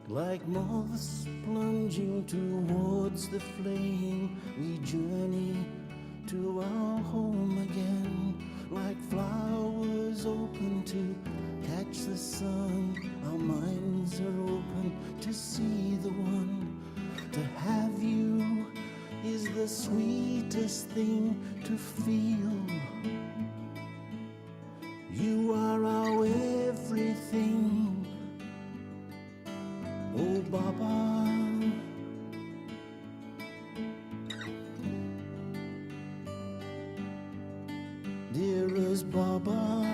Like moths plunging towards the flame, we journey to our home again. Like flowers open to catch the sun, our minds are open to see the one. To have you is the sweetest thing to feel. You are our everything. Oh Baba, dearest Baba,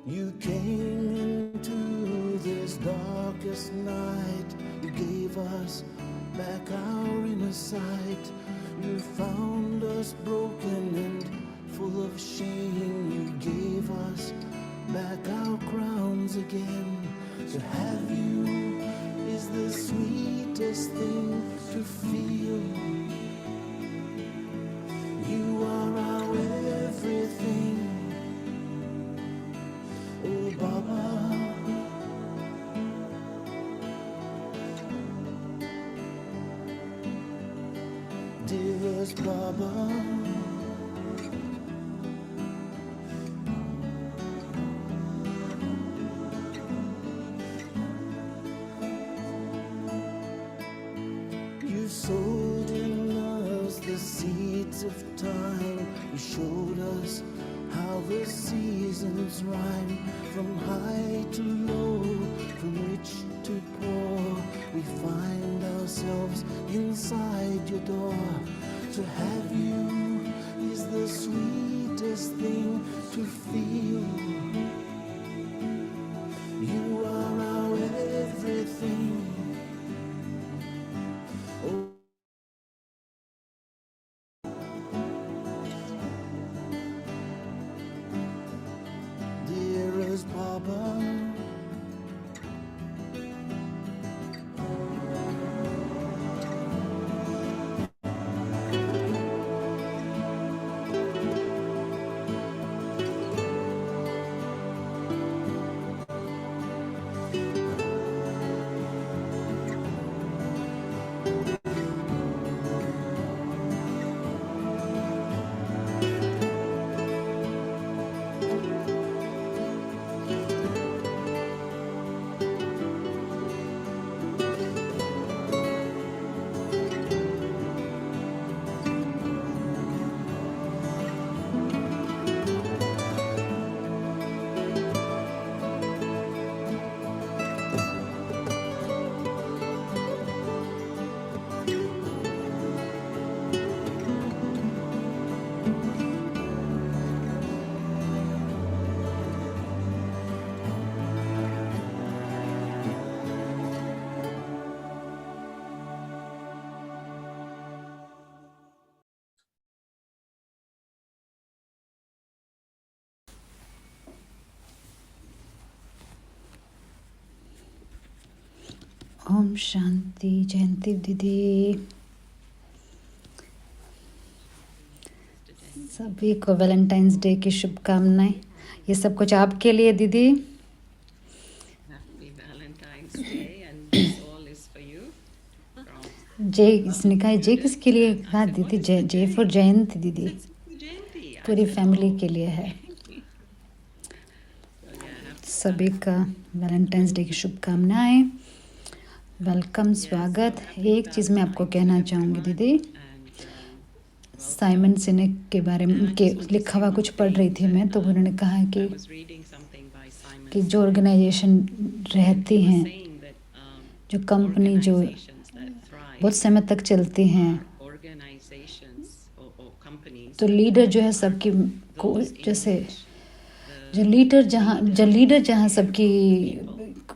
you came into this darkest night. You gave us back our inner sight. You found us broken and full of shame. You gave us back our crowns again. To have you is the sweetest thing to feel. You are our everything. Oh Baba, dearest Baba, you sowed in us the seeds of time. You showed us how the seasons rhyme. From high to low, from rich to poor, we find ourselves inside your door. To have you is the sweetest thing to feel. You are our everything. Oh, dearest Baba, Om Shanti. जयंती दीदी, सभी को Valentine's day की शुभकामनाएं। ये सब कुछ आपके लिए दीदी। Happy Valentine's Day, and this all is for you. जय, इसने कहा जय किसके लिए कहा दीदी? जय जय फॉर जयंती दीदी, Jayanti. पूरी फैमिली के लिए है। सभी का वैलेंटाइंस डे की शुभकामनाएं। वेलकम, स्वागत। एक चीज़ मैं आपको कहना चाहूँगी दीदी, साइमन सिनेक के बारे में के लिखा हुआ कुछ पढ़ रही थी मैं, तो उन्होंने कहा कि जो ऑर्गेनाइजेशन रहती हैं, जो कंपनी जो बहुत समय तक चलती हैं, तो लीडर जो है सबकी को, जैसे जो लीडर जहाँ सबकी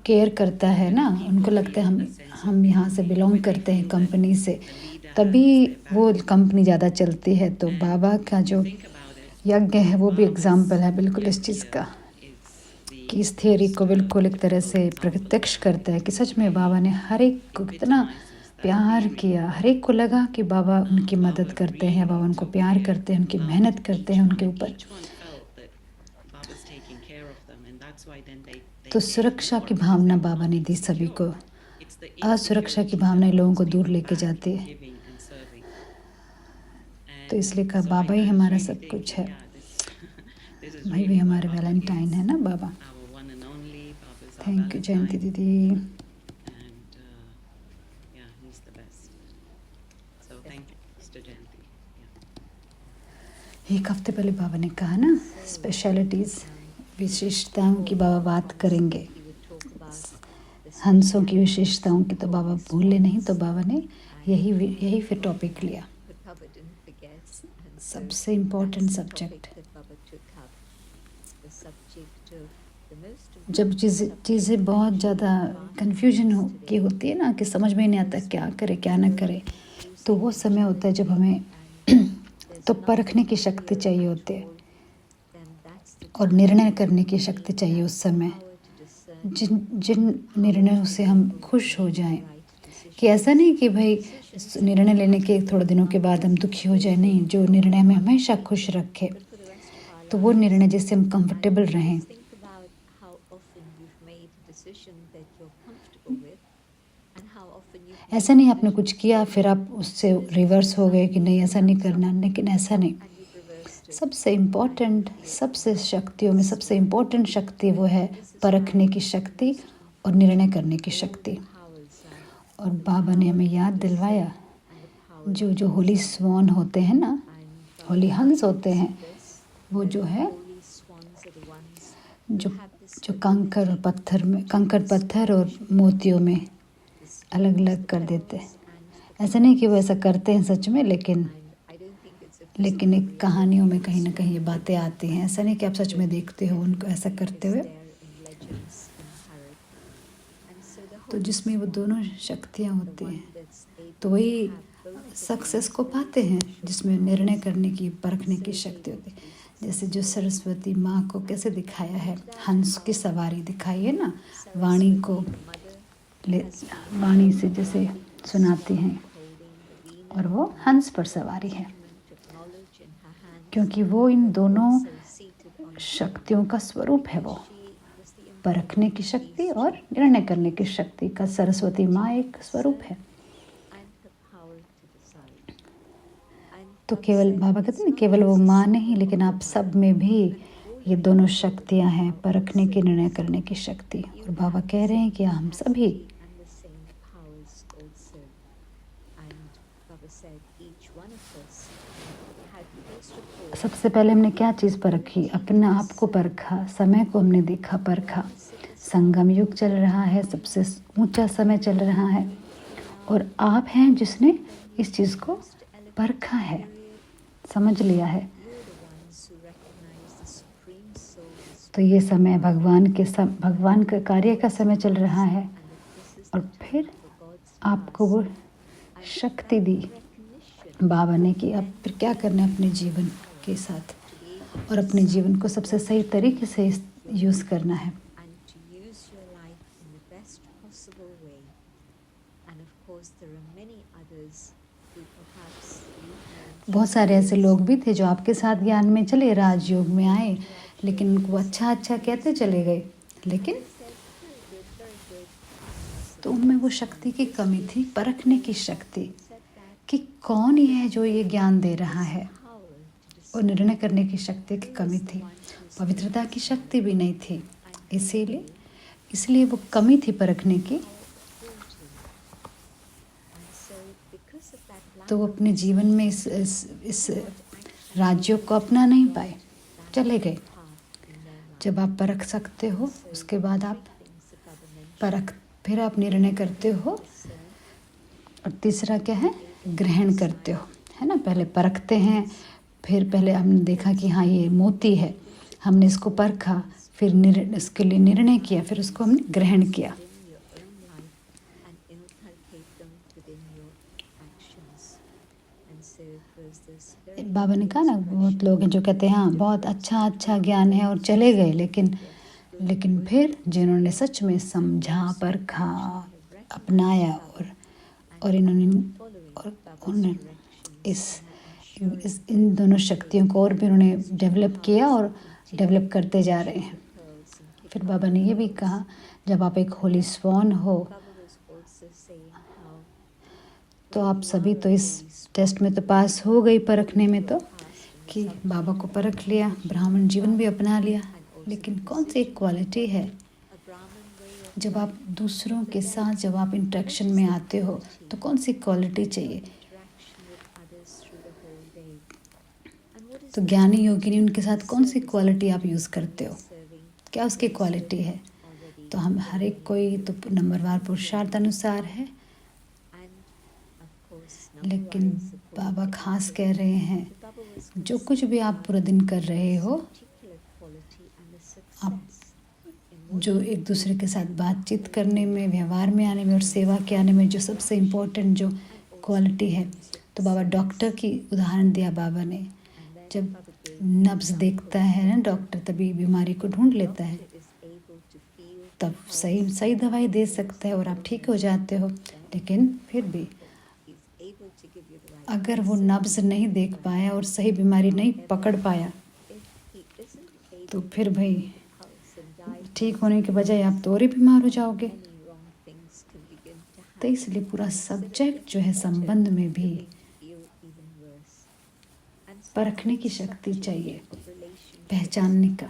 केयर करता है ना, उनको लगता है हम यहाँ से बिलोंग करते हैं कंपनी से, तभी वो कंपनी ज़्यादा चलती है। तो बाबा का जो यज्ञ है वो भी एग्जाम्पल है बिल्कुल इस चीज़ का, कि इस थियरी को बिल्कुल एक तरह से प्रत्यक्ष करता है कि सच में बाबा ने हर एक को कितना प्यार किया। हर एक को लगा कि बाबा उनकी मदद करते हैं, बाबा उनको प्यार करते हैं, उनकी मेहनत करते हैं उनके ऊपर। Each one felt that Baba's taking care of them, and that's why then they तो gave सुरक्षा more की because Bhavna they Baba felt ने दी सभी को। insecure. It's the असुरक्षा की insecurity भावना that लोगों को holds दूर people लेके back जाती in है। giving and serving. तो इसलिए And कहा so Baba he I was हमारा really सब कुछ thinking, है। yeah, this is भाई भी really what हमारे Baba वैलेंटाइन is. है ना बाबा। Our one and only. Baba's our thank you Jayanti Valentine. दीदी। And yeah, he's the best. So thank you, Mr. Jayanti. Yeah. एक हफ्ते पहले बाबा ने कहा ना, स्पेशलिटीज़, विशेषताओं की बाबा बात करेंगे। हंसों की विशेषताओं की तो बाबा भूले नहीं, तो बाबा ने यही फिर टॉपिक लिया, सबसे इम्पोर्टेंट सब्जेक्ट। जब चीज़ें बहुत ज़्यादा कन्फ्यूजन की होती है ना, कि समझ में नहीं आता क्या करे क्या ना करे, तो वो समय होता है जब हमें तो परखने की शक्ति चाहिए होती है और निर्णय करने की शक्ति चाहिए उस समय। जिन निर्णयों से हम खुश हो जाएं, कि ऐसा नहीं कि भाई निर्णय लेने के थोड़े दिनों के बाद हम दुखी हो जाए, नहीं, जो निर्णय में हमेशा खुश रखे, तो वो निर्णय जिससे हम कंफर्टेबल रहें। ऐसा नहीं आपने कुछ किया फिर आप उससे रिवर्स हो गए कि नहीं ऐसा नहीं करना, लेकिन ऐसा नहीं। सबसे इम्पोर्टेंट, सबसे शक्तियों में सबसे इम्पोर्टेंट शक्ति वो है परखने की शक्ति और निर्णय करने की शक्ति। और बाबा ने हमें याद दिलवाया, जो होली स्वान होते हैं ना, होली हंस होते हैं, वो जो है जो कंकर पत्थर और मोतियों में अलग अलग कर देते हैं। ऐसा नहीं कि वो ऐसा करते हैं सच में, लेकिन एक कहानियों में कहीं ना कहीं ये बातें आती हैं। ऐसा नहीं कि आप सच में देखते हो उनको ऐसा करते हुए। तो जिसमें वो दोनों शक्तियाँ होती हैं, तो वही सक्सेस को पाते हैं, जिसमें निर्णय करने की, परखने की शक्ति होती है। जैसे जो सरस्वती माँ को कैसे दिखाया है, हंस की सवारी दिखाई है ना, वाणी से जैसे सुनाती हैं, और वो हंस पर सवारी है, क्योंकि वो इन दोनों शक्तियों का स्वरूप है। वो परखने की शक्ति और निर्णय करने की शक्ति का सरस्वती माँ एक स्वरूप है। तो केवल बाबा कहते हैं केवल वो माँ नहीं, लेकिन आप सब में भी ये दोनों शक्तियाँ हैं, परखने की, निर्णय करने की शक्ति। और बाबा कह रहे हैं कि हम सभी सबसे पहले हमने क्या चीज़ परखी, अपने आप को परखा, समय को हमने देखा, परखा। संगम युग चल रहा है, सबसे ऊंचा समय चल रहा है, और आप हैं जिसने इस चीज़ को परखा है, समझ लिया है। तो ये समय भगवान के कार्य का समय चल रहा है, और फिर आपको वो शक्ति दी बाबा ने कि अब फिर क्या करना है अपने जीवन के साथ, और अपने जीवन को सबसे सही तरीके से यूज़ करना है। बहुत सारे ऐसे लोग भी थे जो आपके साथ ज्ञान में चले, राजयोग में आए, लेकिन उनको अच्छा कहते चले गए, लेकिन तो उनमें वो शक्ति की कमी थी, परखने की शक्ति, कि कौन ये है जो ये ज्ञान दे रहा है, और निर्णय करने की शक्ति की कमी थी, पवित्रता की शक्ति भी नहीं थी। इसलिए वो कमी थी परखने की। तो वो अपने जीवन में इस राज्यों को अपना नहीं पाए, चले गए। जब आप परख सकते हो, उसके बाद आप फिर आप निर्णय करते हो, और तीसरा क्या है, ग्रहण करते हो, है ना। पहले परखते हैं, फिर पहले हमने देखा कि हाँ ये मोती है, हमने इसको परखा, फिर इसके लिए निर्णय किया, फिर उसको हमने ग्रहण किया। बाबा ने कहा ना, बहुत लोग हैं जो कहते हैं हाँ बहुत अच्छा ज्ञान है और चले गए, लेकिन फिर जिन्होंने सच में समझा, परखा, अपनाया और उन्होंने इन दोनों शक्तियों को और भी उन्होंने डेवलप किया और डेवलप करते जा रहे हैं। फिर बाबा ने ये भी कहा, जब आप एक होली स्वान हो तो आप सभी तो इस टेस्ट में तो पास हो गई, परखने में तो, कि बाबा को परख लिया, ब्राह्मण जीवन भी अपना लिया, लेकिन कौन सी एक क्वालिटी है जब आप दूसरों के साथ जब आप इंटरेक्शन में आते हो तो कौन सी क्वालिटी चाहिए। तो ज्ञानी योगिनी उनके साथ कौन सी क्वालिटी आप यूज़ करते हो, क्या उसकी क्वालिटी है। तो हम हर एक कोई तो नंबरवार पुरुषार्थ अनुसार है, लेकिन बाबा खास कह रहे हैं जो कुछ भी आप पूरा दिन कर रहे हो, आप जो एक दूसरे के साथ बातचीत करने में, व्यवहार में आने में और सेवा के आने में जो सबसे इम्पोर्टेंट जो क्वालिटी है, तो बाबा डॉक्टर की उदाहरण दिया बाबा ने। जब नब्ज़ देखता है ना डॉक्टर, तभी बीमारी को ढूंढ लेता है, तब सही दवाई दे सकता है और आप ठीक हो जाते हो। लेकिन फिर भी अगर वो नब्ज़ नहीं देख पाया और सही बीमारी नहीं पकड़ पाया, तो फिर भाई ठीक होने के बजाय आप तो और ही बीमार हो जाओगे। तो इसलिए पूरा सब्जेक्ट जो है संबंध में भी परखने की शक्ति चाहिए, पहचानने का,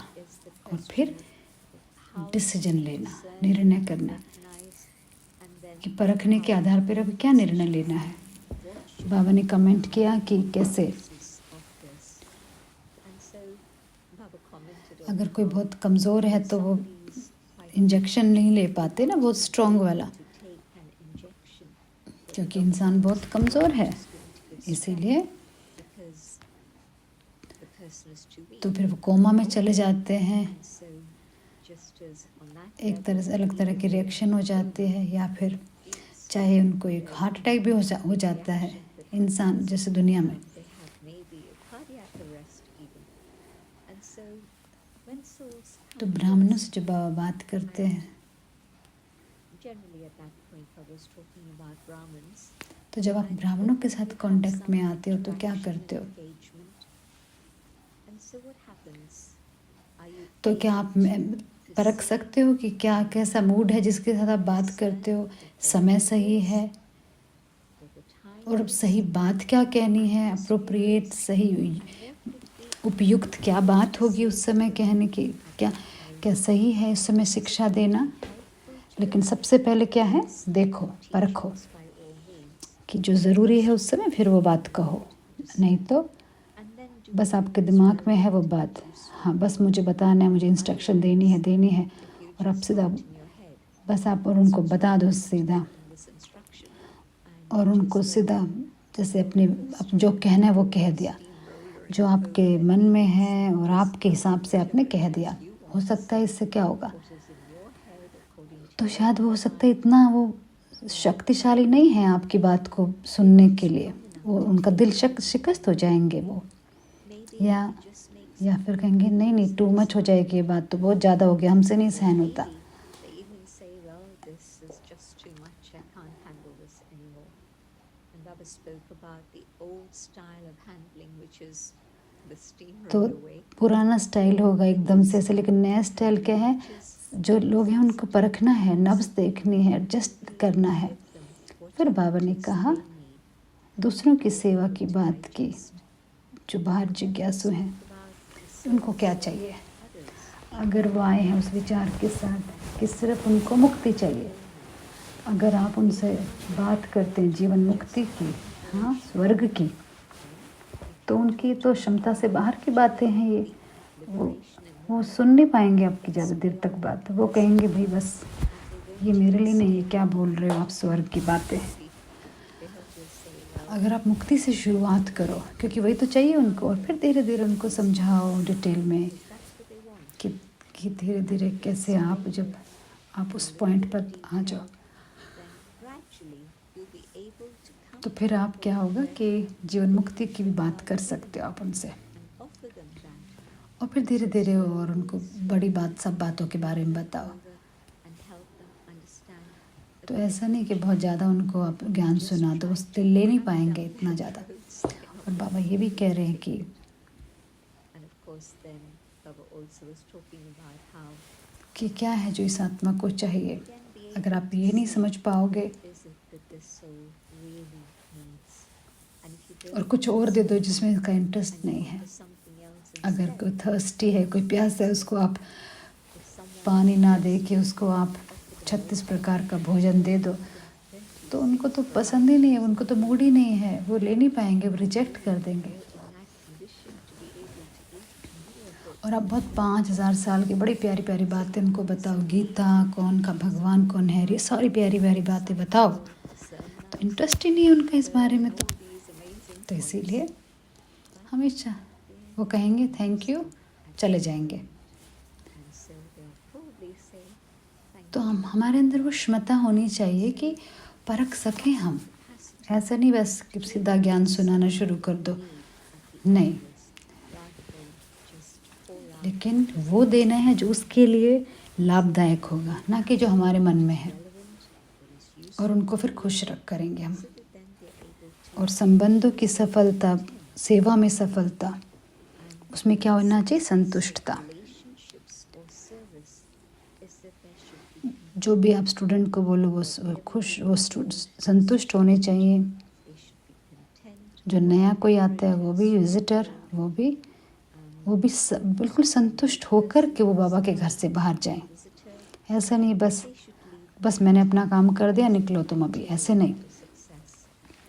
और फिर डिसीजन लेना, निर्णय करना कि परखने के आधार पर अब क्या निर्णय लेना है। बाबा ने कमेंट किया कि कैसे अगर कोई बहुत कमज़ोर है तो वो इंजेक्शन नहीं ले पाते ना, बहुत स्ट्रॉन्ग वाला, क्योंकि इंसान बहुत कमज़ोर है, इसीलिए तो फिर वो कोमा में चले जाते हैं, एक तरह से अलग तरह के रिएक्शन हो जाते हैं, या फिर चाहे उनको एक हार्ट अटैक भी हो जाता है इंसान जैसे दुनिया में। तो ब्राह्मणों से जब बाबा बात करते हैं तो जब आप ब्राह्मणों के साथ कांटेक्ट में आते हो तो क्या करते हो, तो क्या आप परख सकते हो कि क्या कैसा मूड है जिसके साथ आप बात करते हो, समय सही है और सही बात क्या कहनी है, अप्रोप्रिएट सही उपयुक्त क्या बात होगी उस समय कहने की, क्या सही है इस समय शिक्षा देना। लेकिन सबसे पहले क्या है, देखो, परखो कि जो ज़रूरी है उस समय फिर वो बात कहो, नहीं तो बस आपके दिमाग में है वो बात, हाँ बस मुझे बताना है, मुझे इंस्ट्रक्शन देनी है और आप सीधा बस आप और उनको बता दो सीधा, और उनको सीधा जैसे अपने जो कहना है वो कह दिया, जो आपके मन में है और आपके हिसाब से आपने कह दिया। हो सकता है इससे क्या होगा, तो शायद वो हो सकता है इतना वो शक्तिशाली नहीं है आपकी बात को सुनने के लिए, वो उनका दिल शिकस्त हो जाएंगे वो, या फिर कहेंगे नहीं टू मच हो जाएगी ये बात, तो बहुत ज़्यादा हो गया, हमसे नहीं सहन होता। तो पुराना स्टाइल होगा एकदम से ऐसे, लेकिन नया स्टाइल क्या है, जो लोग हैं उनको परखना है, नब्ज़ देखनी है, एडजस्ट करना है। फिर बाबा ने कहा दूसरों की सेवा की बात की, जो बाहर जिज्ञासु हैं उनको क्या चाहिए, अगर वो आए हैं उस विचार के साथ कि सिर्फ उनको मुक्ति चाहिए, अगर आप उनसे बात करते हैं जीवन मुक्ति की, हाँ स्वर्ग की, तो उनकी तो क्षमता से बाहर की बातें हैं ये, वो सुन नहीं पाएंगे आपकी ज़्यादा देर तक बात, वो कहेंगे भाई बस ये मेरे लिए नहीं है, क्या बोल रहे हो आप स्वर्ग की बातें। अगर आप मुक्ति से शुरुआत करो, क्योंकि वही तो चाहिए उनको, और फिर धीरे धीरे उनको समझाओ डिटेल में कि धीरे धीरे कैसे आप जब आप उस पॉइंट पर आ जाओ, तो फिर आप क्या होगा कि जीवन मुक्ति की भी बात कर सकते हो आप उनसे, और फिर धीरे धीरे और उनको बड़ी बात सब बातों के बारे में बताओ, तो ऐसा नहीं कि बहुत ज़्यादा उनको आप ज्ञान सुना दो, उससे ले नहीं पाएंगे इतना ज़्यादा। और बाबा ये भी कह रहे हैं कि And of course, then Baba also was talking about how क्या है जो इस आत्मा को चाहिए। you can be अगर able आप to ये नहीं see समझ पाओगे what is it that this soul really needs. And if you और don't कुछ और दे दो understand जिसमें इसका इंटरेस्ट and you नहीं है। offer something else अगर instead, कोई थर्स्टी है, कोई प्यास है, उसको आप if someone पानी ना offers दे के you, उसको आप offer them 36 all प्रकार का भोजन दे दो, 130 तो उनको तो for पसंद ही नहीं है, उनको तो मूड ही नहीं है, वो ले नहीं पाएंगे, वो रिजेक्ट कर देंगे। in that condition to be able to eat more of और आप बहुत 5000 साल की बड़ी प्यारी प्यारी बातें उनको बताओ, गीता कौन का भगवान कौन है, ये सारी प्यारी प्यारी बातें बताओ, तो इंटरेस्ट ही नहीं है उनका इस बारे में। तो इसीलिए हमेशा वो कहेंगे थैंक यू, चले जाएंगे। And so they'll probably say, thank तो हम हमारे अंदर वो क्षमता होनी चाहिए कि परख सकें हम। ऐसा नहीं बस कि सीधा ज्ञान सुनाना शुरू कर दो, नहीं, rather than just pour out लेकिन वो देना है जो उसके लिए लाभदायक होगा, ना कि जो हमारे मन में है। relevant, what is useful, और उनको फिर खुश रख करेंगे हम। so that then they're able to और संबंधों की सफलता, सेवा में सफलता, उसमें क्या होना चाहिए? संतुष्टता। relationships or service is that there should be जो भी आप स्टूडेंट को बोलो वो खुश, वो संतुष्ट होने चाहिए। they should be content, जो नया कोई आता है वो भी विजिटर, वो भी बिल्कुल संतुष्ट होकर के वो बाबा के घर से बाहर जाएं। visitor, ऐसा नहीं बस they should leave बस मैंने अपना काम कर दिया, निकलो तुम अभी, ऐसे नहीं। to success,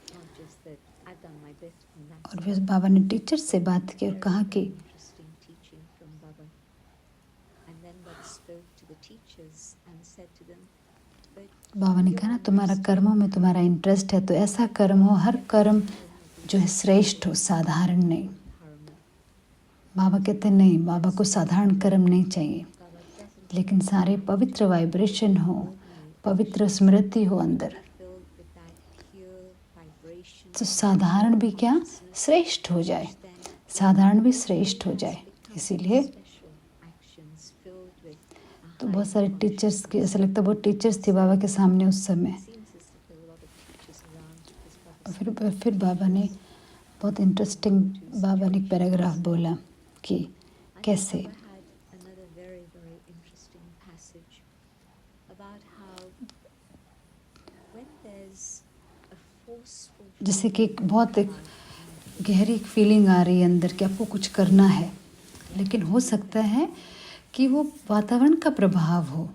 not just that I've done my bit and that's और फिर बाबा ने टीचर से बात की और कहा कि interesting teaching from Baba. And then Baba spoke to the teachers and said to them, but बाबा ने कहा ना तुम्हारा कर्मों में तुम्हारा इंटरेस्ट है तो ऐसा कर्म हो, हर कर्म जो है श्रेष्ठ हो, साधारण नहीं। Dharma, बाबा कहते नहीं, बाबा को साधारण कर्म नहीं चाहिए, Baba doesn't लेकिन सारे पवित्र वाइब्रेशन हो, पवित्र स्मृति हो अंदर। filled with that pure vibration, तो साधारण भी क्या श्रेष्ठ हो जाए, साधारण भी श्रेष्ठ हो जाए। इसीलिए special actions filled with a तो high बहुत सारे टीचर्स के ऐसा लगता है बहुत टीचर्स थे बाबा के सामने उस समय। seems as if there were a lot of teachers around because Baba और फिर बाबा ने बहुत इंटरेस्टिंग, बाबा ने एक पैराग्राफ बोला कि कैसे Baba had another very, very interesting passage about how when there's a forceful जैसे कि बहुत एक गहरी फीलिंग आ रही है अंदर कि आपको कुछ करना है, लेकिन हो सकता है कि वो वातावरण का प्रभाव हो,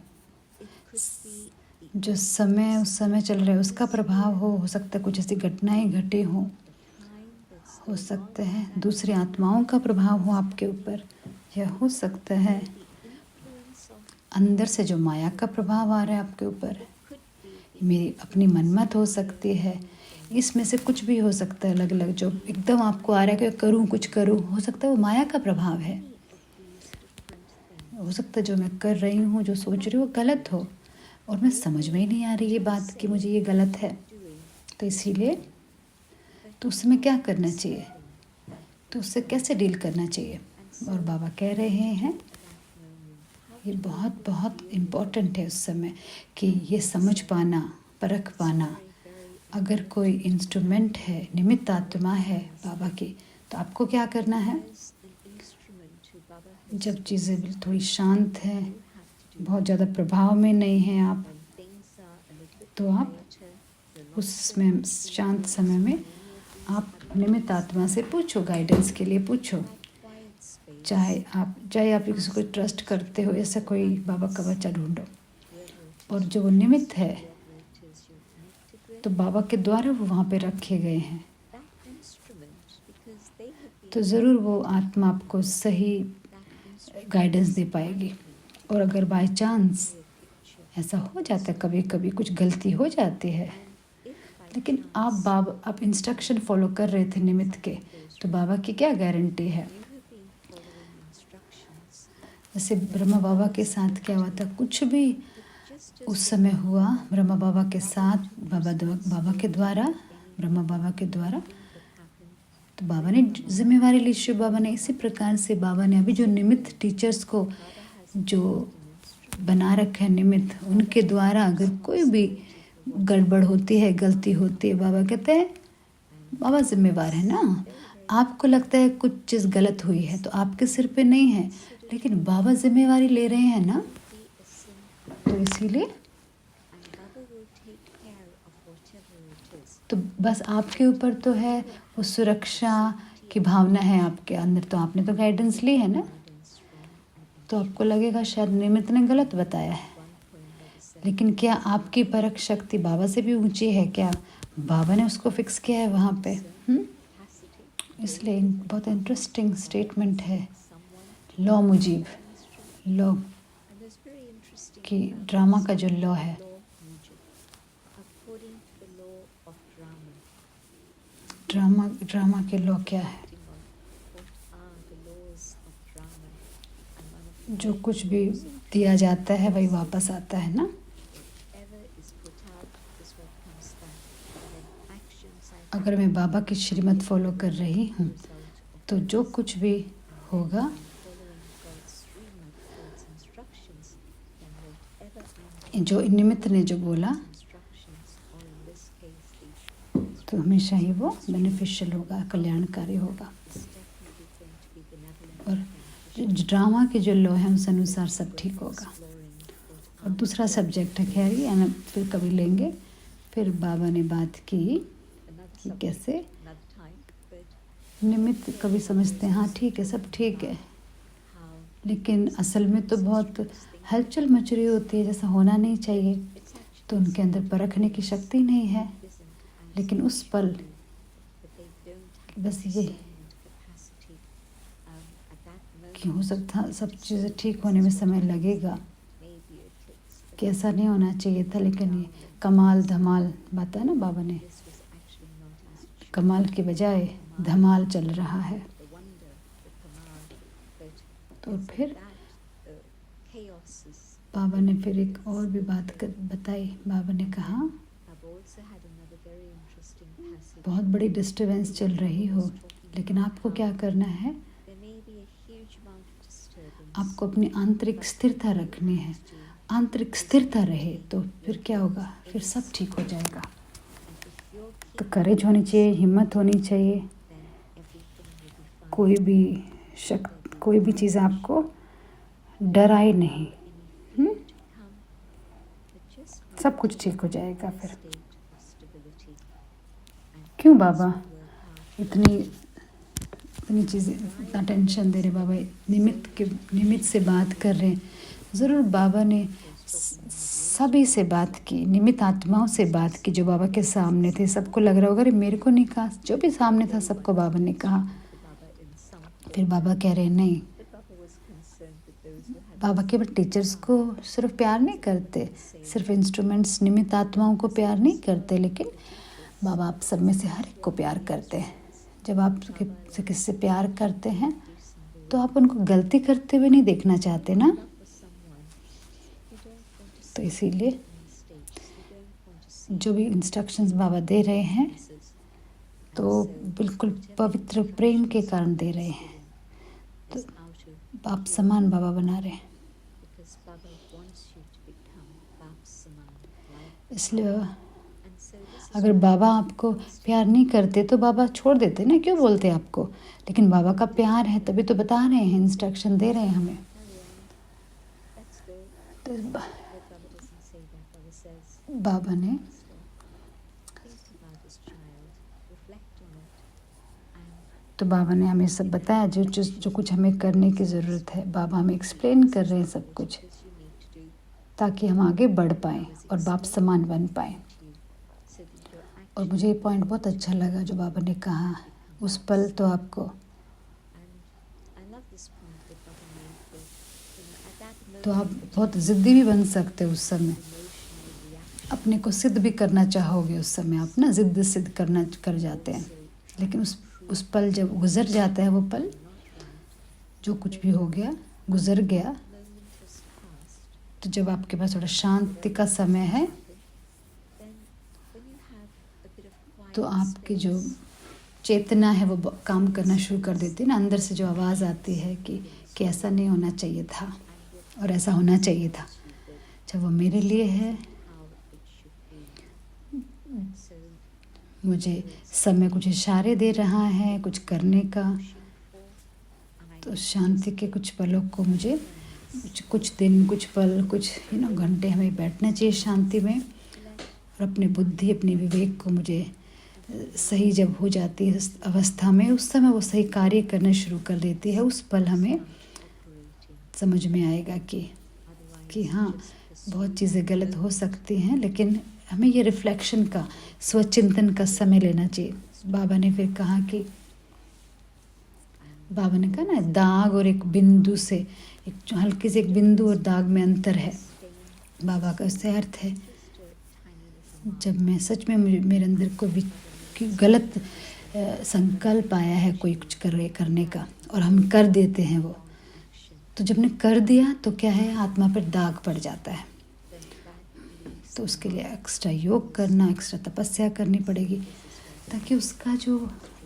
it could be जो समय उस समय चल रहा है उसका प्रभाव हो सकता है कुछ ऐसी घटनाएं घटे हों, time that's हो सकता है दूसरी आत्माओं का प्रभाव हो आपके ऊपर, या हो सकता है the influence of अंदर से जो माया का प्रभाव आ रहा है आपके ऊपर, could be मेरी अपनी मनमत हो सकती है, इसमें से कुछ भी हो सकता है। अलग अलग जो एकदम आपको आ रहा है कि करूं कुछ करूं, हो सकता है वो माया का प्रभाव है। these different things. हो सकता है जो मैं कर रही हूँ, जो सोच रही हूँ वो गलत हो और मैं समझ में ही नहीं आ रही ये बात कि मुझे ये गलत है। Doing तो इसीलिए तो उस समय क्या करना चाहिए, तो उससे कैसे डील करना चाहिए। और बाबा कह रहे हैं ये बहुत बहुत इम्पोर्टेंट है उस समय कि ये समझ पाना, परख पाना। अगर कोई इंस्ट्रूमेंट है, निमित्त आत्मा है बाबा की, तो आपको क्या करना है, as an instrument who Baba has जब चीज़ें थोड़ी शांत हैं, you have to do बहुत ज़्यादा प्रभाव में नहीं हैं आप, when things are a little bit तो आप quieter, you're not उसमें शांत समय में आप निमित्त आत्मा से पूछो, गाइडेंस के लिए पूछो। quiet space, चाहे आप किसी को ट्रस्ट करते हो, ऐसा कोई बाबा का बच्चा ढूंढो, whoever it और जो वो निमित्त है is you're connected with, तो बाबा के द्वारा वो वहाँ पे रखे गए हैं, that instrument, because they have तो been ज़रूर वो आत्मा आपको सही that instrument गाइडेंस दे पाएगी। और अगर बाय चांस a picture. ऐसा हो जाता है, कभी कभी कुछ गलती हो जाती है, If by लेकिन आप इंस्ट्रक्शन फॉलो कर रहे थे निमित्त के, तो बाबा की क्या गारंटी है। you have been following instructions, जैसे ब्रह्मा बाबा के साथ क्या हुआ था, कुछ भी just as उस समय हुआ ब्रह्मा बाबा के साथ, बाबा के द्वारा, ब्रह्मा बाबा के द्वारा, that happened, तो बाबा ने जिम्मेवारी ली। शिव बाबा ने इसी प्रकार से बाबा ने अभी जो निमित्त टीचर्स को जो बना रखा है निमित्त, उनके द्वारा अगर कोई भी गड़बड़ होती है, गलती होती है, बाबा कहते हैं बाबा जिम्मेवार है ना। आपको लगता है कुछ चीज़ गलत हुई है तो आपके सिर पे नहीं है, लेकिन बाबा जिम्मेवारी ले रहे हैं ना, be a sin तो इसीलिए and Baba will take care of whatever it is. तो बस आपके ऊपर तो है, वो सुरक्षा की भावना है आपके अंदर, तो आपने तो गाइडेंस ली है ना, Guidance from an तो आपको लगेगा शायद निमित्त ने गलत बताया है, one poem Baba said, लेकिन क्या आपकी परख शक्ति बाबा से भी ऊंची है क्या? बाबा ने उसको फिक्स किया है वहाँ पे। capacity इसलिए बहुत इंटरेस्टिंग स्टेटमेंट है someone law Mujib, instrument. Law And there's very interesting कि about ड्रामा का जो लॉ है, law mujib. According to the law of drama, drama के लॉ क्या है? acting on what are the laws of drama, and one of the जो कुछ भी दिया जाता है वही वापस आता है ना। whatever is put out is what comes back. And then actions I अगर मैं बाबा की श्रीमत फॉलो कर रही हूँ result of तो जो कुछ भी होगा, following God's srimad, God's instructions, then whatever I'm जो निमित्त ने जो बोला instructions, or in this case the तो हमेशा ही वो बेनिफिशियल होगा, कल्याणकारी होगा। is definitely going to be benevolent और and जो ड्रामा के जो लॉ है उस अनुसार सब ठीक होगा। exploring what और दूसरा सब्जेक्ट है खैर ये हम फिर कभी लेंगे। फिर बाबा ने बात की another कि subject कैसे another time, but निमित्त कभी समझते हैं हाँ ठीक है सब ठीक है, how लेकिन असल में तो बहुत हलचल मच रही होती है जैसा होना नहीं चाहिए, it's actually तो उनके अंदर परखने की शक्ति नहीं है। isn't as लेकिन उस पल but they don't have बस ये discernment capacity at that कि हो moment. सकता सब चीज़ें ठीक होने में समय लगेगा, Maybe it takes, but कि ऐसा नहीं होना चाहिए था, लेकिन ये कमाल धमाल बताया ना बाबा ने, this was actually not as कमाल के बजाय धमाल चल रहा है। the wonder, the kamal, but तो फिर that chaos is. बाबा ने फिर एक और भी बताई। बाबा ने कहा I've also had another very interesting passage. बहुत बड़ी डिस्टर्बेंस चल रही हो, लेकिन आपको क्या करना है, There may be a huge amount of disturbance. आपको अपनी आंतरिक स्थिरता रखनी है। आंतरिक स्थिरता रहे तो फिर क्या होगा, फिर सब ठीक हो जाएगा। And if you're तो keeping करेज होनी चाहिए, हिम्मत होनी चाहिए, then everything will be fine. कोई भी चीज़ आपको डराए नहीं, Any fear to come, but just सब कुछ ठीक हो जाएगा a फिर। state of stability. And क्यों बाबा this will work out. इतनी चीज़ें, इतना टेंशन दे रहे बाबा, निमित्त से बात कर रहे हैं। ज़रूर बाबा ने सभी से बात की, निमित्त आत्माओं से बात की जो बाबा के सामने थे। सबको लग रहा होगा अरे मेरे को नहीं कहा, जो भी सामने था सबको बाबा ने कहा। Baba in some form, फिर बाबा कह रहे नहीं, but Baba was concerned with those who had बाबा केवल टीचर्स को सिर्फ प्यार नहीं करते, सिर्फ इंस्ट्रूमेंट्स निमित्त आत्माओं को प्यार नहीं करते, लेकिन बाबा आप सब में से हर एक को प्यार करते हैं। जब आप से किससे प्यार करते हैं तो आप उनको गलती करते हुए नहीं देखना चाहते ना, for someone. You don't want to तो see इसीलिए mistakes. You don't want to see जो भी इंस्ट्रक्शंस बाबा दे रहे हैं misses. तो बिल्कुल पवित्र प्रेम के कारण दे रहे हैं। Is out of बाप समान बाबा बना रहे हैं, because Baba wants you to become Bap Saman, like. इसलिए And so this is अगर बाबा आपको प्यार नहीं करते तो बाबा छोड़ देते ना, क्यों बोलते आपको, लेकिन बाबा का प्यार है तभी तो बता रहे हैं, इंस्ट्रक्शन दे रहे हैं हमें। that's good. तो But Baba doesn't say that. Baba says, बाबा ने think about this child, reflect on it, and तो बाबा ने हमें सब बताया जो कुछ हमें करने की ज़रूरत है। बाबा हमें एक्सप्लेन कर रहे हैं सब कुछ, this you need to do ताकि हम आगे बढ़ पाएँ और बाप समान बन पाएँ। to you, so that your और action. मुझे ये पॉइंट बहुत अच्छा लगा जो बाबा ने कहा, उस पल तो आपको, And I love this point that Baba made that, at that तो moment, आप बहुत ज़िद्दी भी बन सकते हो उस समय, emotional reaction. अपने को सिद्ध भी करना चाहोगे उस समय, आप ना ज़िद्द सिद्ध कर जाते हैं, लेकिन उस पल जब गुज़र जाता है वो पल, जो कुछ भी हो गया गुज़र गया, Moment has passed. तो जब आपके पास थोड़ा शांति का समय है Then when you have a bit of quiet तो आपकी space, जो चेतना है वो काम करना शुरू कर देती है ना, अंदर से जो आवाज़ आती है कि ऐसा नहीं होना चाहिए था और ऐसा होना चाहिए था। जब वो मेरे लिए है how it should be. So मुझे समय कुछ इशारे दे रहा है कुछ करने का, तो शांति के कुछ पलों को मुझे कुछ दिन कुछ पल कुछ घंटे हमें बैठना चाहिए शांति में, और अपनी बुद्धि अपनी विवेक को मुझे सही जब हो जाती है उस अवस्था में, उस समय वो सही कार्य करना शुरू कर देती है। उस पल हमें समझ में आएगा कि हाँ बहुत चीज़ें गलत हो सकती हैं, लेकिन हमें ये रिफ्लेक्शन का स्वचिंतन का समय लेना चाहिए। बाबा ने फिर कहा कि बाबा ने कहा ना दाग और एक बिंदु से एक हल्के से एक बिंदु और दाग में अंतर है। बाबा का उससे अर्थ है जब मैं सच में मेरे अंदर कोई गलत संकल्प आया है कोई कुछ करने का और हम कर देते हैं वो, तो जब ने कर दिया तो क्या है आत्मा पर दाग पड़ जाता है। तो उसके लिए एक्स्ट्रा योग करना एक्स्ट्रा तपस्या करनी पड़ेगी ताकि उसका जो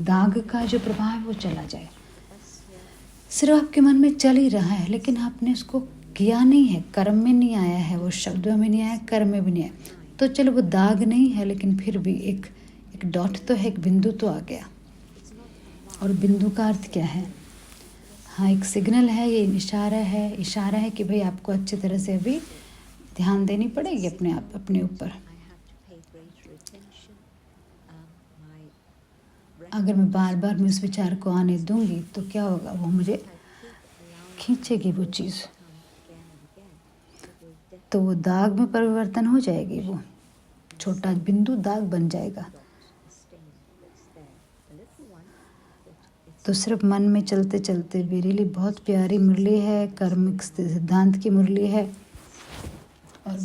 दाग का जो प्रभाव है वो चला जाए। सिर्फ आपके मन में चल ही रहा है लेकिन आपने उसको किया नहीं है, कर्म में नहीं आया है, वो शब्दों में नहीं आया, कर्म में भी नहीं आया, तो चलो वो दाग नहीं है लेकिन फिर भी एक डॉट तो है, एक बिंदु तो आ गया। और बिंदु का अर्थ क्या है? हाँ एक सिग्नल है, ये इशारा है कि भाई आपको अच्छी तरह से अभी ध्यान देनी पड़ेगी अपने आप अपने ऊपर। अगर मैं बार बार मैं उस विचार को आने दूंगी तो क्या होगा, वो मुझे खींचेगी वो चीज़, तो वो दाग में परिवर्तन हो जाएगी, वो छोटा बिंदु दाग बन जाएगा। तो सिर्फ मन में चलते चलते भी रियली बहुत प्यारी मुरली है, कर्मिक सिद्धांत की मुरली है। और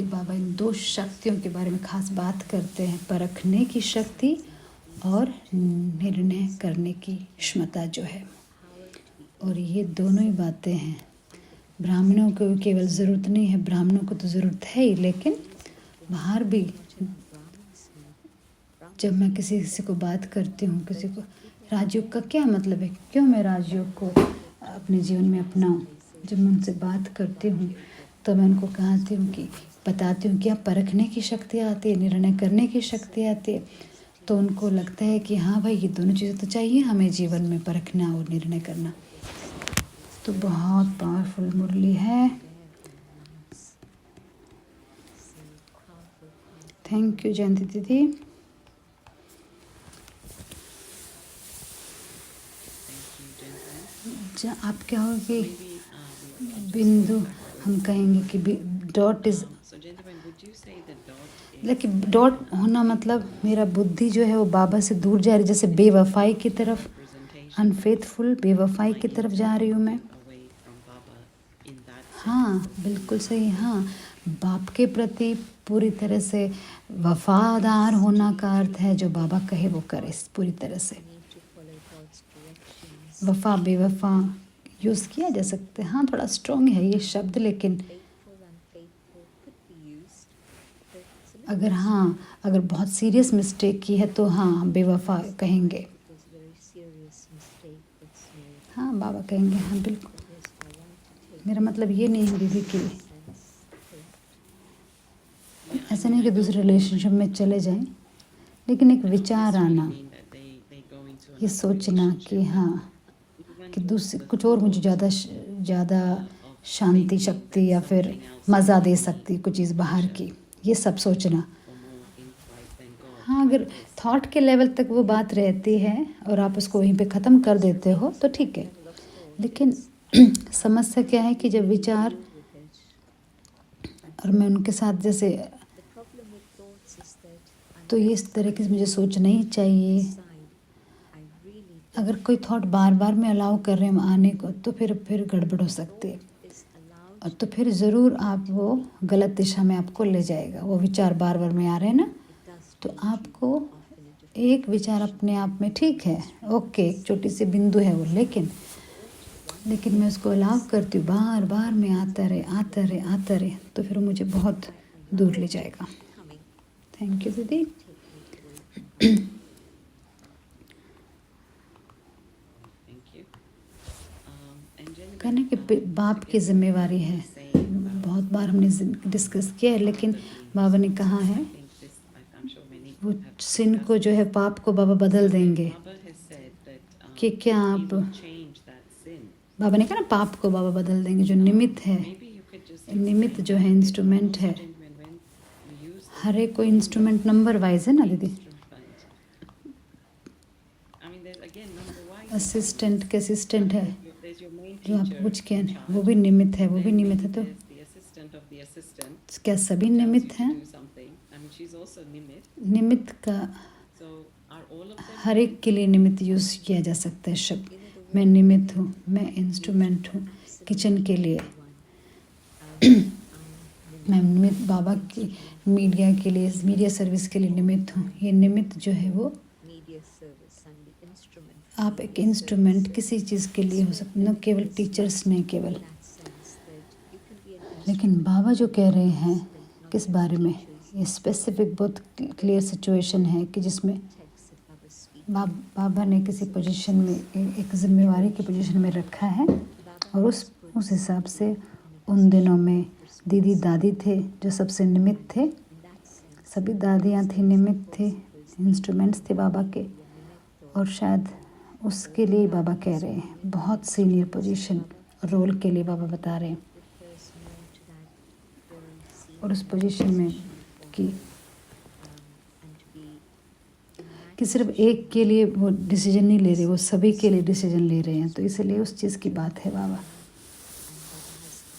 बाबा इन दो शक्तियों के बारे में खास बात करते हैं, परखने की शक्ति और निर्णय करने की क्षमता जो है। और ये दोनों ही बातें हैं। ब्राह्मणों को केवल ज़रूरत नहीं है, ब्राह्मणों को तो ज़रूरत है ही, लेकिन बाहर भी जब मैं किसी को बात करती हूँ, किसी को राजयोग का क्या मतलब है, क्यों मैं राजयोग को अपने जीवन में अपनाऊँ, जब मैं उनसे बात करती हूँ तो मैं उनको कहती हूँ कि बताती हूँ कि आप परखने की शक्ति आती है, निर्णय करने की शक्ति आती है, तो उनको लगता है कि हाँ भाई ये दोनों चीज़ें तो चाहिए हमें जीवन में, परखना और निर्णय करना। तो बहुत पावरफुल मुरली है। थैंक यू जयंती दीदी। आप क्या होगी बिंदु, हम कहेंगे कि डॉट इज लेकिन डॉट होना मतलब मेरा बुद्धि जो है वो बाबा से दूर जा रही, जैसे बेवफाई की तरफ, अनफेथफुल बेवफाई की तरफ जा रही हूँ मैं। हाँ बिल्कुल सही। हाँ बाप के प्रति पूरी तरह से वफादार होना का अर्थ है जो बाबा कहे वो करे पूरी तरह से। वफा बेवफा यूज़ किया जा सकता है, हाँ थोड़ा स्ट्रॉन्ग है ये शब्द, लेकिन अगर बहुत सीरियस मिस्टेक की है तो हाँ हम बेवफा कहेंगे, हाँ बाबा कहेंगे, हाँ बिल्कुल। मेरा मतलब ये नहीं है दीदी कि ऐसा नहीं कि दूसरे रिलेशनशिप में चले जाएं, लेकिन एक विचार आना, ये सोचना कि हाँ कि दूसरे कुछ और मुझे ज़्यादा शांति शक्ति या फिर मज़ा दे सकती कुछ चीज़ बाहर की, ये सब सोचना। हाँ अगर थॉट के लेवल तक वो बात रहती है और आप उसको वहीं पे ख़त्म कर देते हो तो ठीक है, लेकिन समस्या क्या है कि जब विचार और मैं उनके साथ जैसे, तो ये इस तरह की मुझे सोचना ही चाहिए। अगर कोई थॉट बार बार में अलाउ कर रहे हैं आने को तो फिर गड़बड़ हो सकती है, और तो फिर ज़रूर आप वो गलत दिशा में आपको ले जाएगा। वो विचार बार बार में आ रहे हैं ना, तो आपको एक विचार अपने आप में ठीक है, ओके एक छोटी सी बिंदु है वो, लेकिन मैं उसको अलाउ करती हूँ बार बार में आता रहे, तो फिर मुझे बहुत दूर ले जाएगा। थैंक यू दीदी। कहने कि बाप की जिम्मेवारी है, बहुत बार हमने डिस्कस किया है, लेकिन बाबा ने कहा है वो सिन को जो है पाप को बाबा बदल देंगे Baba has said that कि क्या he आप will change that sin. बाबा ने कहा ना पाप को बाबा बदल देंगे जो निमित्त है Maybe you could just निमित्त explain जो that है a bit इंस्ट्रूमेंट more है so that when we use हर एक को इंस्ट्रूमेंट नंबर वाइज है ना दीदी instrument. I mean, there's again number wise. Assistant के असिस्टेंट है There's your main जो teacher आपको कुछ क्या in है charge. वो भी निमित्त है वो भी Then निमित्त है तो there's the assistant of the assistant. क्या सभी tells you निमित्त to हैं do something. I mean, she's also nimit. निमित्त का So are all of them? हर एक के लिए निमित्त यूज़ किया जा सकता है शब्द मैं निमित्त हूँ मैं इंस्ट्रूमेंट हूँ किचन के लिए मैं निमित्त बाबा की मीडिया के लिए मीडिया सर्विस के लिए निमित्त हूँ ये निमित्त जो है वो media service and the instrument आप एक इंस्ट्रूमेंट किसी चीज़ के लिए हो सकते न केवल टीचर्स नहीं केवल in that sense that you can be an लेकिन बाबा जो कह रहे हैं किस बारे में ये स्पेसिफिक बहुत क्लियर सिचुएशन है कि जिसमें text of Baba's speech. बाबा ने किसी पोजीशन में एक जिम्मेवारी की पोजीशन में रखा है और उस हिसाब से उन दिनों में दीदी दादी थे जो सबसे निमित्त थे In that sense, सभी दादियाँ थी निमित्त थे इंस्ट्रूमेंट्स थे बाबा के और शायद उसके लिए बाबा कह रहे हैं बहुत सीनियर पोजीशन रोल के लिए बाबा बता रहे हैं refers more to that very senior और उस पोजीशन में कि and to be in that कि सिर्फ एक के लिए वो डिसीजन नहीं ले रहे वो सभी के लिए डिसीजन ले रहे हैं तो इसलिए उस चीज़ की बात है बाबा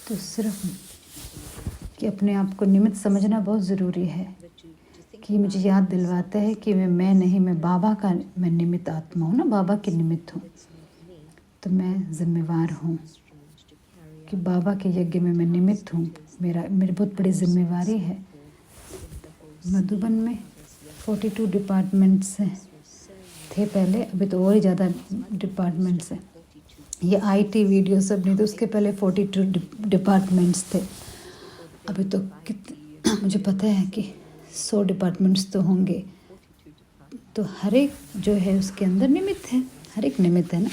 तो सिर्फ कि अपने आप को निमित्त समझना बहुत ज़रूरी है but to think कि मुझे याद दिलवाता है कि मैं नहीं मैं बाबा का मैं निमित्त आत्मा हूँ ना बाबा के निमित्त हूँ it's not me तो मैं जिम्मेवार हूँ instrument to carry कि बाबा के यज्ञ में मैं निमित्त हूँ मेरी बहुत बड़ी जिम्मेवारी है मधुबन में 42 डिपार्टमेंट्स थे पहले अभी तो और ही ज़्यादा डिपार्टमेंट्स हैं ये आईटी वीडियो सब नहीं तो उसके पहले 42 डिपार्टमेंट्स थे अभी तो मुझे पता है कि 100 डिपार्टमेंट्स तो होंगे तो हर एक जो है उसके अंदर निमित्त है हर एक निमित्त है ना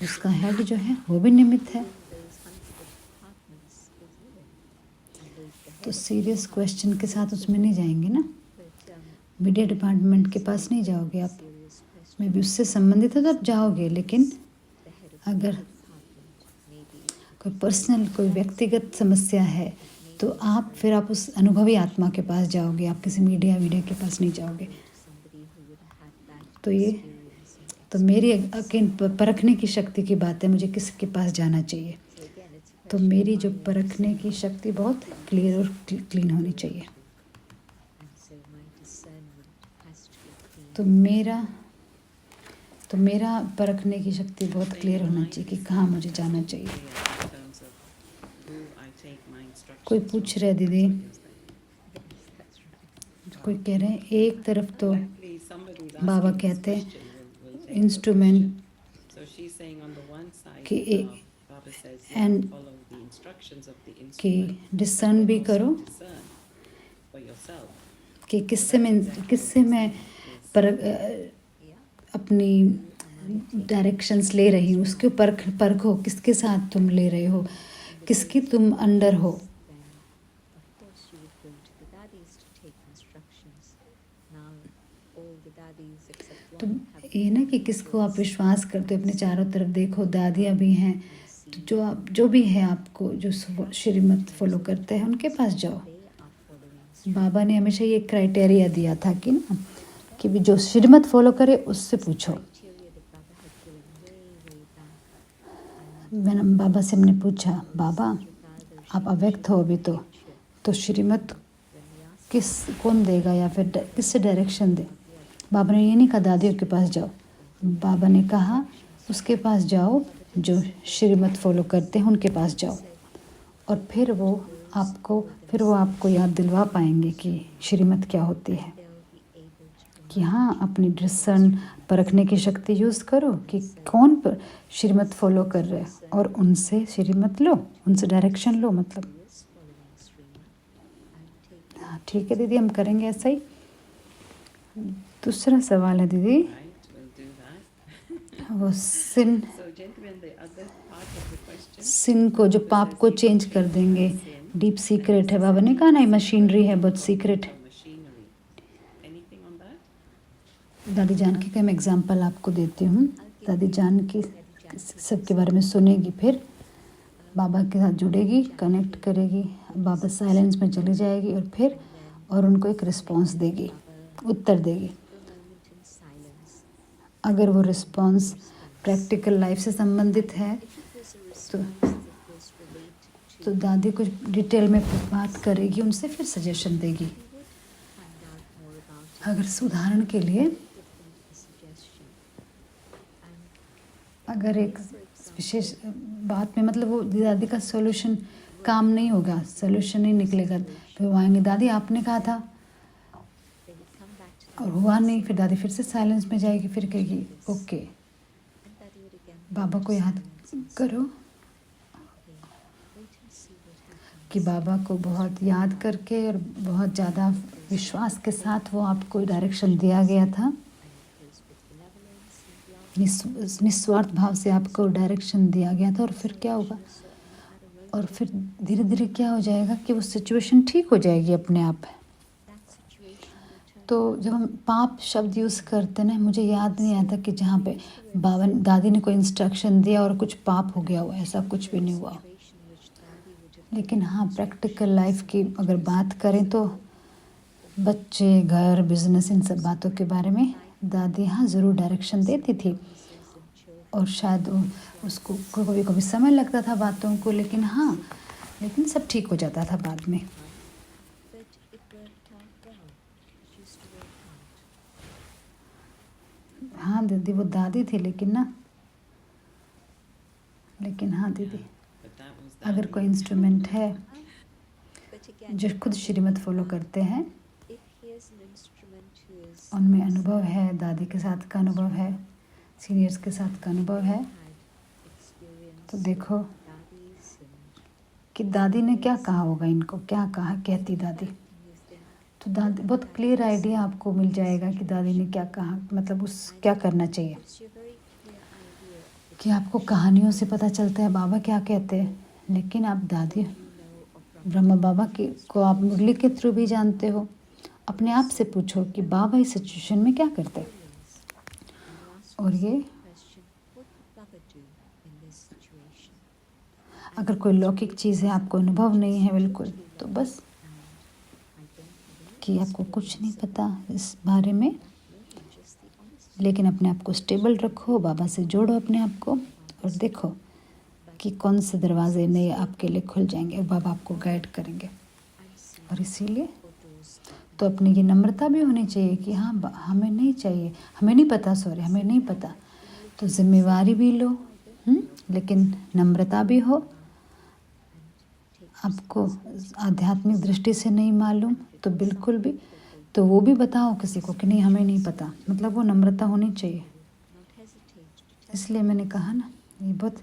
उसका हेड जो है वो भी निमित्त है तो सीरियस क्वेश्चन के साथ उसमें नहीं जाएंगे ना मीडिया डिपार्टमेंट के पास नहीं जाओगे आप मे भी उससे संबंधित है तो आप जाओगे लेकिन अगर कोई पर्सनल कोई व्यक्तिगत समस्या है तो आप उस अनुभवी आत्मा के पास जाओगे आप किसी मीडिया के पास नहीं जाओगे तो ये तो मेरी अकेन परखने की शक्ति की बात है मुझे किसके पास जाना चाहिए तो मेरी जो परखने की शक्ति बहुत क्लियर और क्लीन होनी चाहिए तो मेरा परखने की शक्ति बहुत क्लियर होना चाहिए कि कहाँ मुझे जाना चाहिए In terms of who I take my instructions कोई पूछ रहे दीदी कोई कह रहे हैं एक तरफ तो Luckily, somebody is Baba asking this कहते हैं question, we'll take instrument So she's saying on the one side, कि Baba says, and follow the instructions of the कि instrument. डिसर्न भी करो Discern for yourself. कि किससे मैं अपनी डायरेक्शंस ले रही हूँ उसके परखो किसके साथ तुम ले रहे हो किसकी तुम अंडर हो Of course, you would go to the daddies to take instructions. Now, all the daddies except तो one have ये ना कि किसको आप विश्वास करते हो अपने चारों तरफ देखो दादियाँ भी हैं तो जो भी है आपको जो श्रीमत फॉलो करते हैं उनके पास जाओ they are following बाबा ने हमेशा ये क्राइटेरिया दिया था कि ना कि भी जो श्रीमत फॉलो करे उससे पूछो criteria that Baba had given way back. मैंने बाबा से हमने पूछा बाबा आप अव्यक्त हो अभी तो श्रीमत कौन देगा या फिर किससे डायरेक्शन दे बाबा ने ये नहीं कहा दादियों के पास जाओ बाबा ने कहा उसके पास जाओ जो श्रीमत फॉलो करते हैं उनके पास जाओ और फिर वो आपको याद दिलवा पाएंगे कि श्रीमत क्या होती है कि हाँ अपनी डिसर्न परखने की शक्ति यूज़ करो कि कौन पर श्रीमत फॉलो कर रहे हैं और उनसे श्रीमत लो उनसे डायरेक्शन लो मतलब हाँ ठीक है दीदी हम करेंगे ऐसा ही दूसरा सवाल है दीदी Right, we'll do that. वो सिन So, gentlemen, the other part of the question. सिन को जो पाप को चेंज कर देंगे डीप सीक्रेट है बाबा ने कहा ना ये मशीनरी है बहुत secret Machinery. Anything on that? दादी जानकी का मैं एग्जांपल आपको देती हूँ। दादी जानकी सबके बारे में सुनेगी, फिर बाबा के साथ जुड़ेगी, कनेक्ट करेगी, बाबा साइलेंस में चली जाएगी और फिर और उनको एक रिस्पॉन्स देगी, उत्तर देगी। अगर वो रिस्पॉन्स प्रैक्टिकल लाइफ से संबंधित है तो दादी कुछ डिटेल में बात करेगी उनसे, फिर सजेशन देगी। अगर उदाहरण के लिए अगर एक विशेष बात में मतलब वो दादी का सॉल्यूशन काम नहीं होगा, सॉल्यूशन नहीं निकलेगा, फिर वो आएंगे, दादी आपने कहा था और हुआ नहीं, फिर दादी फिर से साइलेंस में जाएगी, फिर कहेगी ओके बाबा को याद करो, कि बाबा को बहुत याद करके और बहुत ज़्यादा विश्वास के साथ वो आपको डायरेक्शन दिया गया था, निस्वार्थ भाव से आपको डायरेक्शन दिया गया था। और फिर क्या होगा, और फिर धीरे धीरे क्या हो जाएगा कि वो सिचुएशन ठीक हो जाएगी अपने आप। तो जब हम पाप शब्द यूज़ करते ना, मुझे याद नहीं आता कि जहाँ पे बाबा दादी ने कोई इंस्ट्रक्शन दिया और कुछ पाप हो गया हो, ऐसा कुछ भी नहीं हुआ। लेकिन हाँ, प्रैक्टिकल लाइफ की अगर बात करें तो बच्चे, घर, बिजनेस, इन सब बातों के बारे में दादी हाँ ज़रूर डायरेक्शन देती थी। और शायद उसको कभी कभी समय लगता था बातों को, लेकिन हाँ, लेकिन सब ठीक हो जाता था बाद में। हाँ दीदी, वो दादी थी लेकिन हाँ दीदी, अगर कोई इंस्ट्रूमेंट है जो खुद श्रीमत फॉलो करते हैं, उनमें अनुभव है, दादी के साथ का अनुभव है, सीनियर्स के साथ का अनुभव है, तो देखो कि दादी ने क्या कहा होगा, इनको क्या कहा कहती दादी, तो दादी बहुत क्लियर आइडिया आपको मिल जाएगा कि दादी ने क्या कहा, मतलब उस क्या करना चाहिए। कि आपको कहानियों से पता चलता है बाबा क्या कहते हैं, लेकिन आप दादी ब्रह्मा बाबा को आप मुरली के थ्रू भी जानते हो। अपने आप से पूछो कि बाबा इस सिचुएशन में क्या करते, और ये अगर कोई लौकिक चीज़ है, आपको अनुभव नहीं है बिल्कुल, तो बस कि आपको कुछ नहीं पता इस बारे में, लेकिन अपने आप को स्टेबल रखो, बाबा से जोड़ो अपने आप को, और देखो कि कौन से दरवाजे नए आपके लिए खुल जाएंगे और बाबा आपको गाइड करेंगे। और इसीलिए तो अपनी ये नम्रता भी होनी चाहिए कि हाँ हमें नहीं चाहिए, हमें नहीं पता, हमें नहीं पता, तो जिम्मेवारी भी लो, लेकिन नम्रता भी हो। आपको आध्यात्मिक दृष्टि से नहीं मालूम तो बिल्कुल भी, तो वो भी बताओ किसी को कि नहीं हमें नहीं पता, मतलब वो नम्रता होनी चाहिए। इसलिए मैंने कहा ना, ये बहुत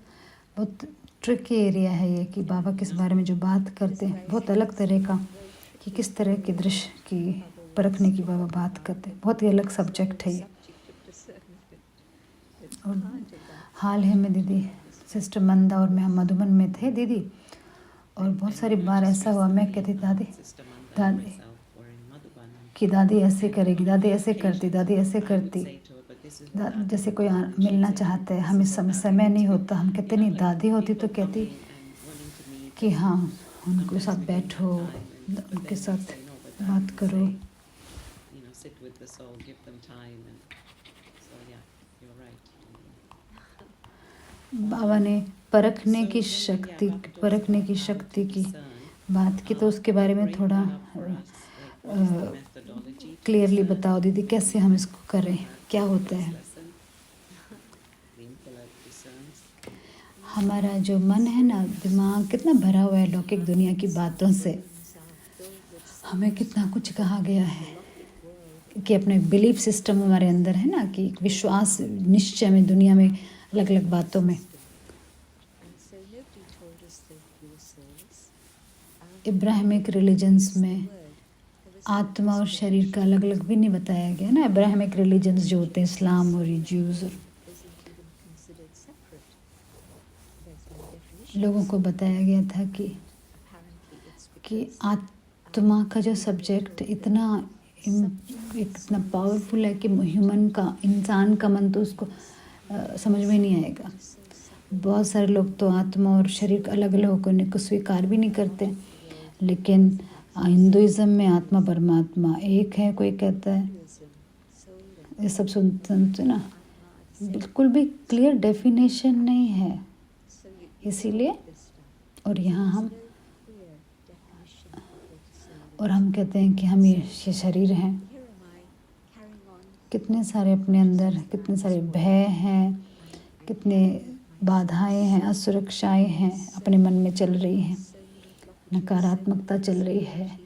बहुत ट्रिकी एरिया है ये, कि बाबा किस बारे में जो बात करते हैं, बहुत अलग तरह का, कि किस तरह के दृश्य की परखने की बाबा बात करते हैं, बहुत ही अलग सब्जेक्ट है ये। और हाल ही में दीदी सिस्टर मंदा और मैं मधुबन में थे दीदी, और बहुत सारी बार ऐसा हुआ, मैं कहती दादी कि दादी ऐसे करेगी, दादी ऐसे करती, दादी ऐसे करती, जैसे कोई मिलना चाहते हैं, हमें समय नहीं होता, हम कहते नहीं, दादी होती तो कहती कि हाँ उनके साथ बैठो, उनके साथ बात करो। बाबा ने परखने की शक्ति की बात की, तो उसके बारे में थोड़ा क्लियरली बताओ दीदी, कैसे हम इसको करें, क्या होता है। हमारा जो मन है ना, दिमाग कितना भरा हुआ है लौकिक दुनिया की बातों से, हमें कितना कुछ कहा गया है कि अपने बिलीफ सिस्टम हमारे अंदर है ना, कि विश्वास निश्चय में दुनिया में अलग अलग बातों में। इब्राहिमिक रिलीजन्स में आत्मा और शरीर का अलग अलग भी नहीं बताया गया ना। इब्राहिमिक रिलीजन्स जो होते हैं, इस्लाम और ज्यूज़, लोगों को बताया गया था कि आत्मा का जो सब्जेक्ट इतना इतना पावरफुल है कि ह्यूमन का, इंसान का मन तो उसको समझ में नहीं आएगा। बहुत सारे लोग तो आत्मा और शरीर अलग अलग होकर को स्वीकार भी नहीं करते, लेकिन हिंदुइज्म में आत्मा परमात्मा एक है, कोई कहता है। ये सब सुनते ना, बिल्कुल भी क्लियर डेफिनेशन नहीं है। इसीलिए और यहाँ हम कहते हैं कि हम ये शरीर हैं। कितने सारे अपने अंदर, कितने सारे भय हैं, कितने बाधाएं हैं, असुरक्षाएं हैं अपने मन में चल रही हैं, नकारात्मकता चल रही है,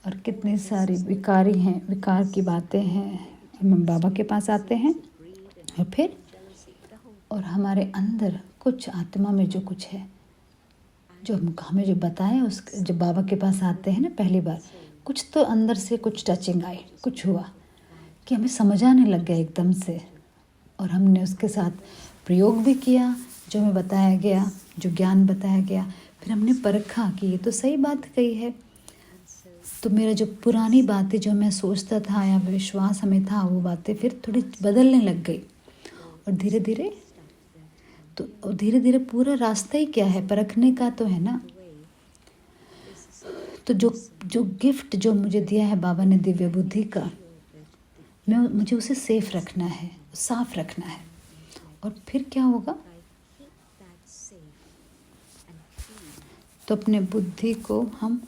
और कितने सारी विकारी हैं, विकार की बातें हैं। हम बाबा के पास आते हैं और फिर और हमारे अंदर कुछ आत्मा में जो कुछ है, जो हमें जो बताए, उस जब बाबा के पास आते हैं ना पहली बार, कुछ तो अंदर से कुछ टचिंग आई, कुछ हुआ कि हमें समझ आने लग गया एकदम से, और हमने उसके साथ प्रयोग भी किया जो हमें बताया गया, जो ज्ञान बताया गया। फिर हमने परखा कि ये तो सही बात कही है। तो मेरा जो पुरानी बातें जो मैं सोचता था या विश्वास हमें था, वो बातें फिर थोड़ी बदलने लग गई, और धीरे धीरे पूरा रास्ता ही क्या है, परखने का तो है ना। तो जो गिफ्ट जो मुझे दिया है बाबा ने, दिव्य बुद्धि का, मुझे उसे सेफ रखना है, साफ रखना है। और फिर क्या होगा, तो अपने बुद्धि को हम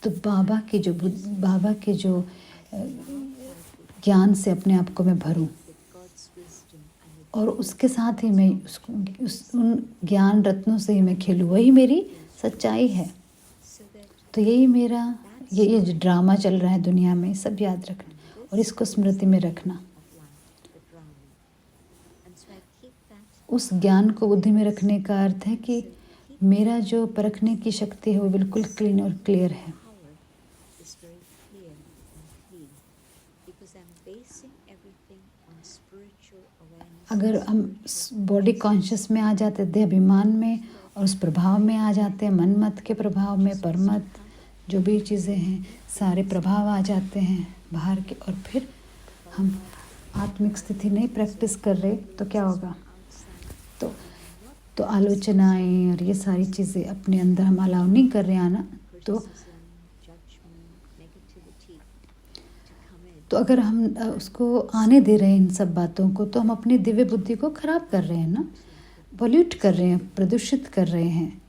तो बाबा के जो ज्ञान से अपने आप को मैं भरूं, और उसके साथ ही मैं उन ज्ञान रत्नों से ही मैं खेलूं, वही मेरी सच्चाई है। तो यही मेरा ये जो ड्रामा चल रहा है दुनिया में, सब याद रखना और इसको स्मृति में रखना। उस ज्ञान को बुद्धि में रखने का अर्थ है कि मेरा जो परखने की शक्ति है वो बिल्कुल क्लीन और क्लियर है। अगर हम बॉडी कॉन्शियस में आ जाते हैं, देह अभिमान में, और उस प्रभाव में आ जाते हैं, मन मत के प्रभाव में, परमत जो भी चीज़ें हैं, सारे प्रभाव आ जाते हैं बाहर के, और फिर हम आत्मिक स्थिति नहीं प्रैक्टिस कर रहे, तो क्या होगा, तो आलोचनाएं और ये सारी चीज़ें अपने अंदर हम अलाउ नहीं कर रहे आना। तो अगर हम उसको आने दे रहे हैं इन सब बातों को, तो हम अपनी दिव्य बुद्धि को खराब कर रहे हैं ना, पॉल्यूट कर रहे हैं, प्रदूषित कर रहे हैं।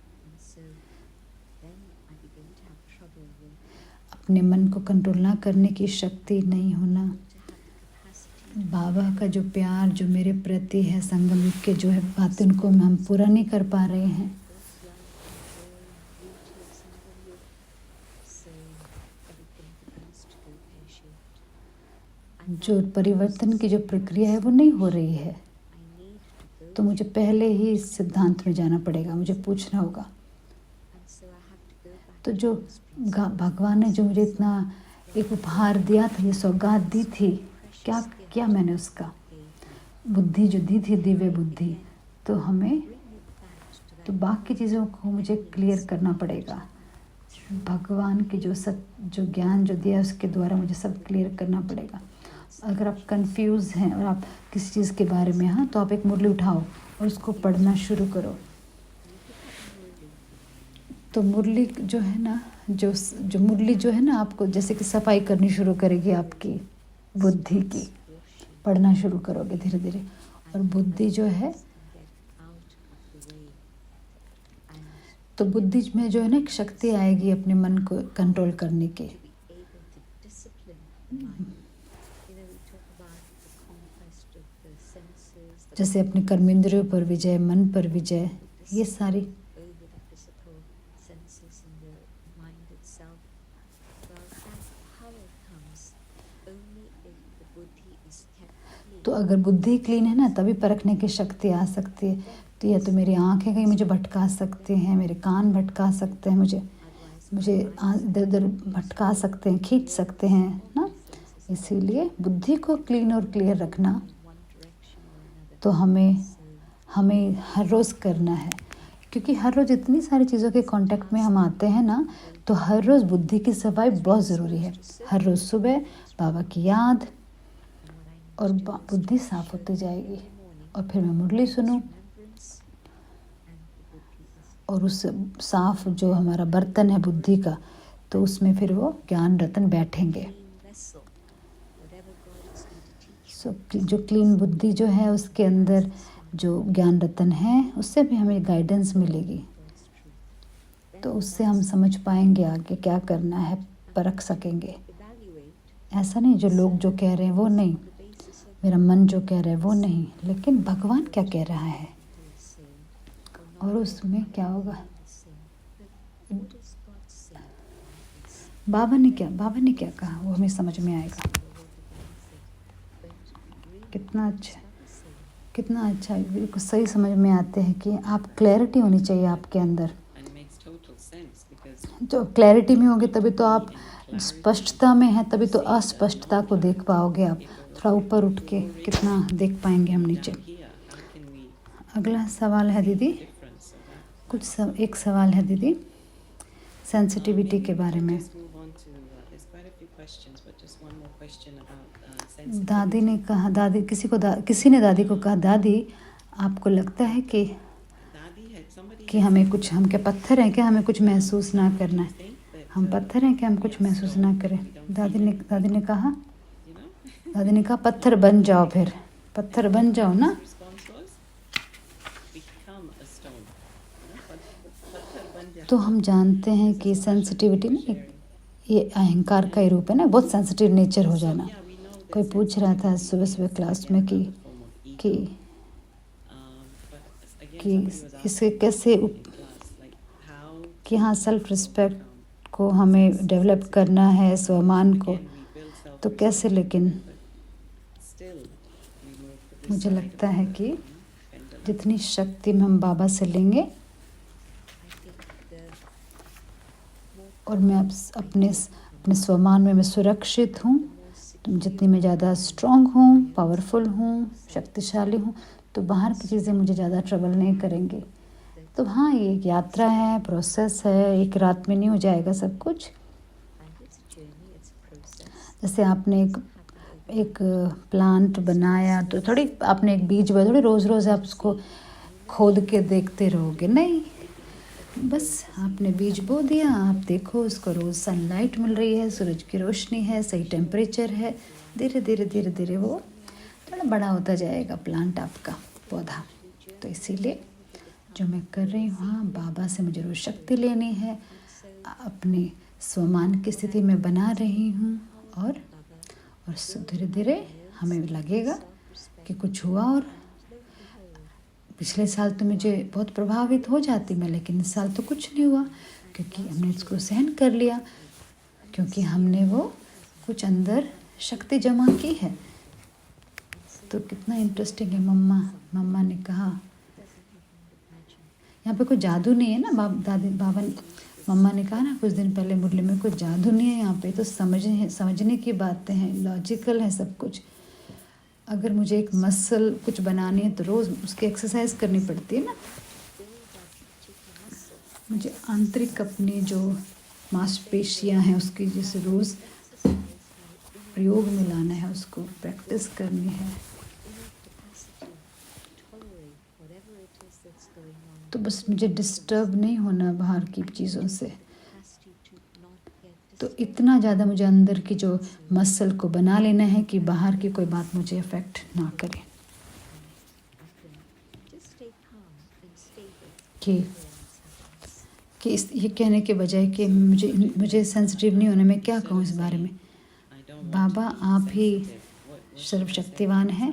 अपने मन को कंट्रोल ना करने की शक्ति नहीं होना, बाबा का जो प्यार जो मेरे प्रति है, संगम युग के जो है बातें, उनको हम पूरा नहीं कर पा रहे हैं। जो परिवर्तन की जो प्रक्रिया है वो नहीं हो रही है, तो मुझे पहले ही इस सिद्धांत में जाना पड़ेगा, मुझे पूछना होगा। तो जो भगवान ने जो मुझे इतना एक उपहार दिया था, ये सौगात दी थी, क्या मैंने उसका बुद्धि जो दी थी, दिव्य बुद्धि, तो हमें तो बाकी चीज़ों को मुझे क्लियर करना पड़ेगा। भगवान की जो ज्ञान जो दिया उसके द्वारा मुझे सब क्लियर करना पड़ेगा। अगर आप कंफ्यूज हैं और आप किसी चीज़ के बारे में, हाँ, तो आप एक मुरली उठाओ और उसको पढ़ना शुरू करो। तो मुरली जो है ना, जो मुरली जो है ना, आपको जैसे कि सफाई करनी शुरू करेगी आपकी बुद्धि की, पढ़ना शुरू करोगे धीरे धीरे, और बुद्धि जो है, तो बुद्धि में जो है ना एक शक्ति आएगी अपने मन को कंट्रोल करने की। जैसे अपने कर्मेंद्रियों पर विजय, मन पर विजय, ये सारी। तो अगर बुद्धि क्लीन है ना, तभी परखने की शक्ति आ सकती है। तो या तो मेरी आँखें कहीं मुझे भटका सकते हैं, मेरे कान भटका सकते हैं, मुझे इधर उधर भटका सकते हैं, खींच सकते हैं ना। इसीलिए बुद्धि को क्लीन और क्लियर रखना तो हमें हर रोज़ करना है, क्योंकि हर रोज़ इतनी सारी चीज़ों के कांटेक्ट में हम आते हैं ना, तो हर रोज़ बुद्धि की सफाई बहुत ज़रूरी है। हर रोज़ सुबह बाबा की याद और बुद्धि साफ होती जाएगी। और फिर मैं मुरली सुनूं और उस साफ जो हमारा बर्तन है बुद्धि का, तो उसमें फिर वो ज्ञान रतन बैठेंगे। जो क्लीन बुद्धि जो है उसके अंदर जो ज्ञान रतन है, उससे भी हमें गाइडेंस मिलेगी। तो उससे हम समझ पाएंगे आगे क्या करना है, परख सकेंगे। ऐसा नहीं जो लोग जो कह रहे हैं वो नहीं, मेरा मन जो कह रहा है वो नहीं, लेकिन भगवान क्या कह रहा है और उसमें क्या होगा। बाबा ने क्या कहा वो हमें समझ में आएगा। कितना अच्छा बिल्कुल सही समझ में आते हैं कि आप क्लैरिटी होनी चाहिए आपके अंदर। तो क्लैरिटी में होगे तभी तो आप स्पष्टता में हैं, तभी तो अस्पष्टता को देख पाओगे आप। थोड़ा ऊपर उठ के कितना देख पाएंगे हम नीचे। अगला सवाल है दीदी, एक सवाल है दीदी सेंसिटिविटी के बारे में। दादी ने कहा, किसी ने दादी को कहा, दादी आपको लगता है कि हमें कुछ, हम क्या पत्थर हैं क्या, हमें कुछ महसूस ना करना है, हम पत्थर हैं क्या, हम कुछ महसूस ना करें। दादी ने कहा पत्थर बन जाओ, फिर पत्थर बन जाओ ना। तो हम जानते हैं कि सेंसिटिविटी ना ये अहंकार का ही रूप है ना, बहुत सेंसिटिव नेचर हो जाना। कोई पूछ रहा था सुबह क्लास में कि इसे कैसे कि हाँ सेल्फ रिस्पेक्ट को हमें डेवलप करना है, स्वमान को, तो कैसे। लेकिन मुझे लगता है कि जितनी शक्ति हम बाबा से लेंगे और मैं अपने स्वमान में मैं सुरक्षित हूँ, जितनी मैं ज़्यादा स्ट्रॉन्ग हूँ, पावरफुल हूँ, शक्तिशाली हूँ, तो बाहर की चीज़ें मुझे ज़्यादा ट्रबल नहीं करेंगी। तो हाँ, ये एक यात्रा है, प्रोसेस है, एक रात में नहीं हो जाएगा सब कुछ। जैसे आपने एक प्लांट बनाया तो थोड़ी आपने एक बीज बोया, थोड़ी रोज़ आप उसको खोद के देखते रहोगे, नहीं, बस आपने बीज बो दिया, आप देखो उसको रोज़ सनलाइट मिल रही है, सूरज की रोशनी है, सही टेम्परेचर है, धीरे धीरे वो थोड़ा बड़ा होता जाएगा प्लांट, आपका पौधा। तो इसीलिए जो मैं कर रही हूँ, हाँ बाबा से मुझे रोज़ शक्ति लेनी है, अपने स्वमान की स्थिति में बना रही हूँ और धीरे धीरे हमें लगेगा कि कुछ हुआ। और पिछले साल तो मुझे बहुत प्रभावित हो जाती मैं, लेकिन इस साल तो कुछ नहीं हुआ, क्योंकि हमने इसको सहन कर लिया, क्योंकि हमने वो कुछ अंदर शक्ति जमा की है। तो कितना इंटरेस्टिंग है। मम्मा ने कहा यहाँ पे कोई जादू नहीं है ना, मम्मा ने कहा ना कुछ दिन पहले मुरली में, कोई जादू नहीं है यहाँ पे, तो समझने की बातें हैं, लॉजिकल है सब कुछ। अगर मुझे एक मसल कुछ बनानी है तो रोज़ उसकी एक्सरसाइज करनी पड़ती है ना। मुझे आंतरिक अपनी जो मांसपेशियां हैं उसकी जैसे रोज़ प्रयोग में लाना है, उसको प्रैक्टिस करनी है। तो बस मुझे डिस्टर्ब नहीं होना बाहर की चीज़ों से। तो इतना ज़्यादा मुझे अंदर की जो मसल को बना लेना है कि बाहर की कोई बात मुझे अफेक्ट ना करे। कि ये कहने के बजाय कि मुझे सेंसिटिव नहीं होना, मैं क्या कहूँ इस बारे में। बाबा आप ही सर्वशक्तिवान हैं।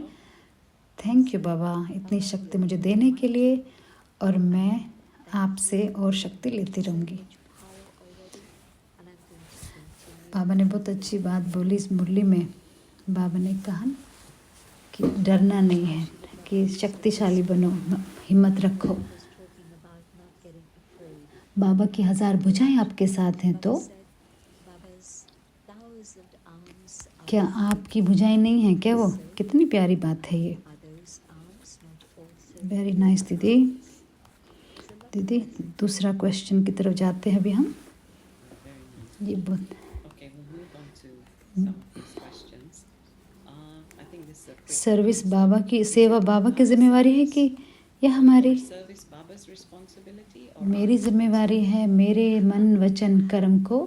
थैंक यू बाबा इतनी शक्ति मुझे देने के लिए, और मैं आपसे और शक्ति लेती रहूँगी। बाबा ने बहुत अच्छी बात बोली इस मुरली में। बाबा ने कहा कि डरना नहीं है, कि शक्तिशाली बनो, हिम्मत रखो। बाबा की 1000 भुजाएं आपके साथ हैं, तो क्या आपकी भुजाएं नहीं हैं क्या? वो कितनी प्यारी बात है ये। वेरी नाइस दीदी। दीदी दूसरा क्वेश्चन की तरफ जाते हैं अभी हम। Very nice. ये बहुत Okay, we'll move on to some of these questions. I think this is a quick service answer. बाबा की Is सेवा it बाबा की Baba's जिम्मेवारी है कि service? या हमारी? Or service Baba's responsibility or मेरी our जिम्मेवारी है मेरे मन वचन कर्म को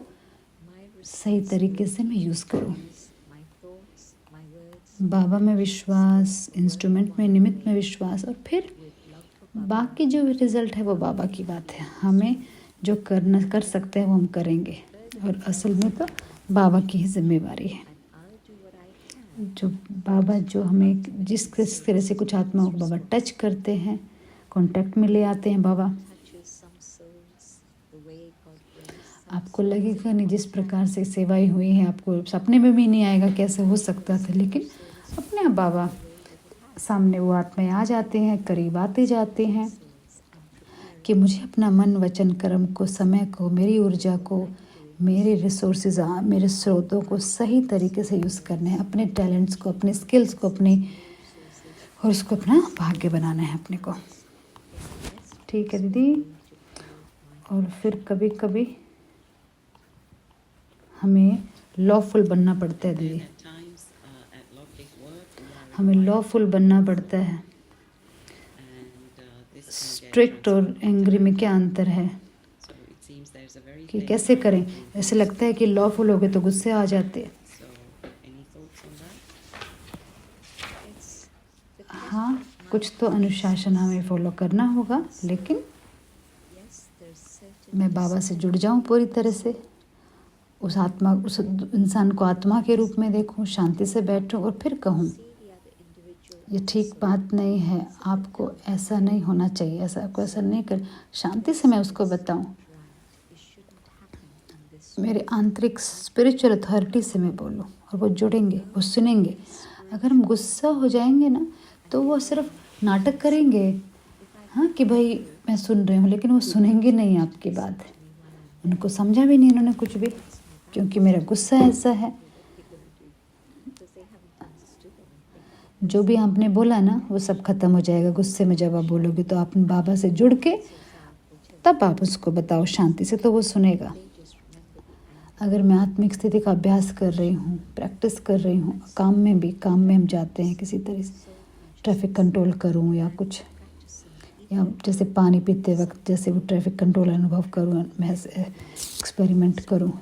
My सही तरीके से मैं यूज़ करूं। responsibility is my thoughts, my words, बाबा में विश्वास, इंस्ट्रूमेंट में, निमित्त में विश्वास, और फिर with love for Baba. बाकी जो रिजल्ट है वो बाबा की बात है। हमें जो करना कर सकते हैं वो हम करेंगे, और असल में तो बाबा की ही जिम्मेवारी है। And I'll do what I can. जो बाबा जो हमें जिस तरह से कुछ आत्माओं को बाबा टच करते हैं, कांटेक्ट में ले आते हैं बाबा। Touches some souls the way God brings some आपको लगेगा नहीं जिस प्रकार से सेवाएं हुई हैं, आपको सपने में भी नहीं आएगा कैसे हो सकता था, लेकिन अपने आप बाबा सामने वो आत्माएं आ जाते हैं, करीब आते जाते हैं कि मुझे अपना मन वचन कर्म को, समय को, मेरी ऊर्जा को, मेरे रिसोर्सेज, मेरे स्रोतों को सही तरीके से यूज़ करना है, अपने टैलेंट्स को, अपने स्किल्स को, अपने, और उसको अपना भाग्य बनाना है अपने को। ठीक है दीदी। और फिर कभी कभी हमें लॉफुल बनना पड़ता है then दीदी, at times at Lovetic work we are हमें required लॉफुल बनना पड़ता है। and this can get strict और एंग्री में क्या अंतर है so it seems there's a very कि thin कैसे line करें? between ऐसे लगता है कि लॉफुल हो गए तो गुस्से आ जाते हैं। so any thoughts on that? It's the हाँ, कुछ तो अनुशासन हमें फॉलो करना होगा, लेकिन yes, there's certain मैं बाबा से जुड़ जाऊं पूरी तरह से, उस आत्मा, उस इंसान को आत्मा के रूप में देखूं, शांति से बैठूं और फिर कहूं see the other individual ये ठीक बात नहीं है, आपको ऐसा नहीं होना चाहिए, ऐसा आपको ऐसा नहीं कर, शांति से मैं उसको बताऊं। right. It shouldn't happen in this मेरे आंतरिक स्पिरिचुअल अथॉरिटी से मैं बोलूं और वो जुड़ेंगे, वो सुनेंगे। अगर हम गुस्सा हो जाएंगे ना तो वो सिर्फ नाटक करेंगे, हाँ कि भाई मैं सुन रही हूँ, लेकिन वो सुनेंगे नहीं आपकी बात। उनको समझा भी नहीं उन्होंने कुछ भी, क्योंकि मेरा गुस्सा ऐसा है। because they haven't understood anything. जो भी आपने बोला ना वो सब खत्म हो जाएगा गुस्से में। जब आप बोलोगे तो आप बाबा से जुड़ के तब आप उसको बताओ शांति से, तो वो सुनेगा। अगर मैं आत्मिक स्थिति का अभ्यास कर रही हूँ, प्रैक्टिस कर रही हूँ, काम में भी, काम में हम जाते हैं किसी तरह से, ट्रैफिक कंट्रोल करूँ या कुछ, या जैसे पानी पीते वक्त जैसे वो ट्रैफिक कंट्रोल अनुभव करूँ, मैं एक्सपेरिमेंट करूँ।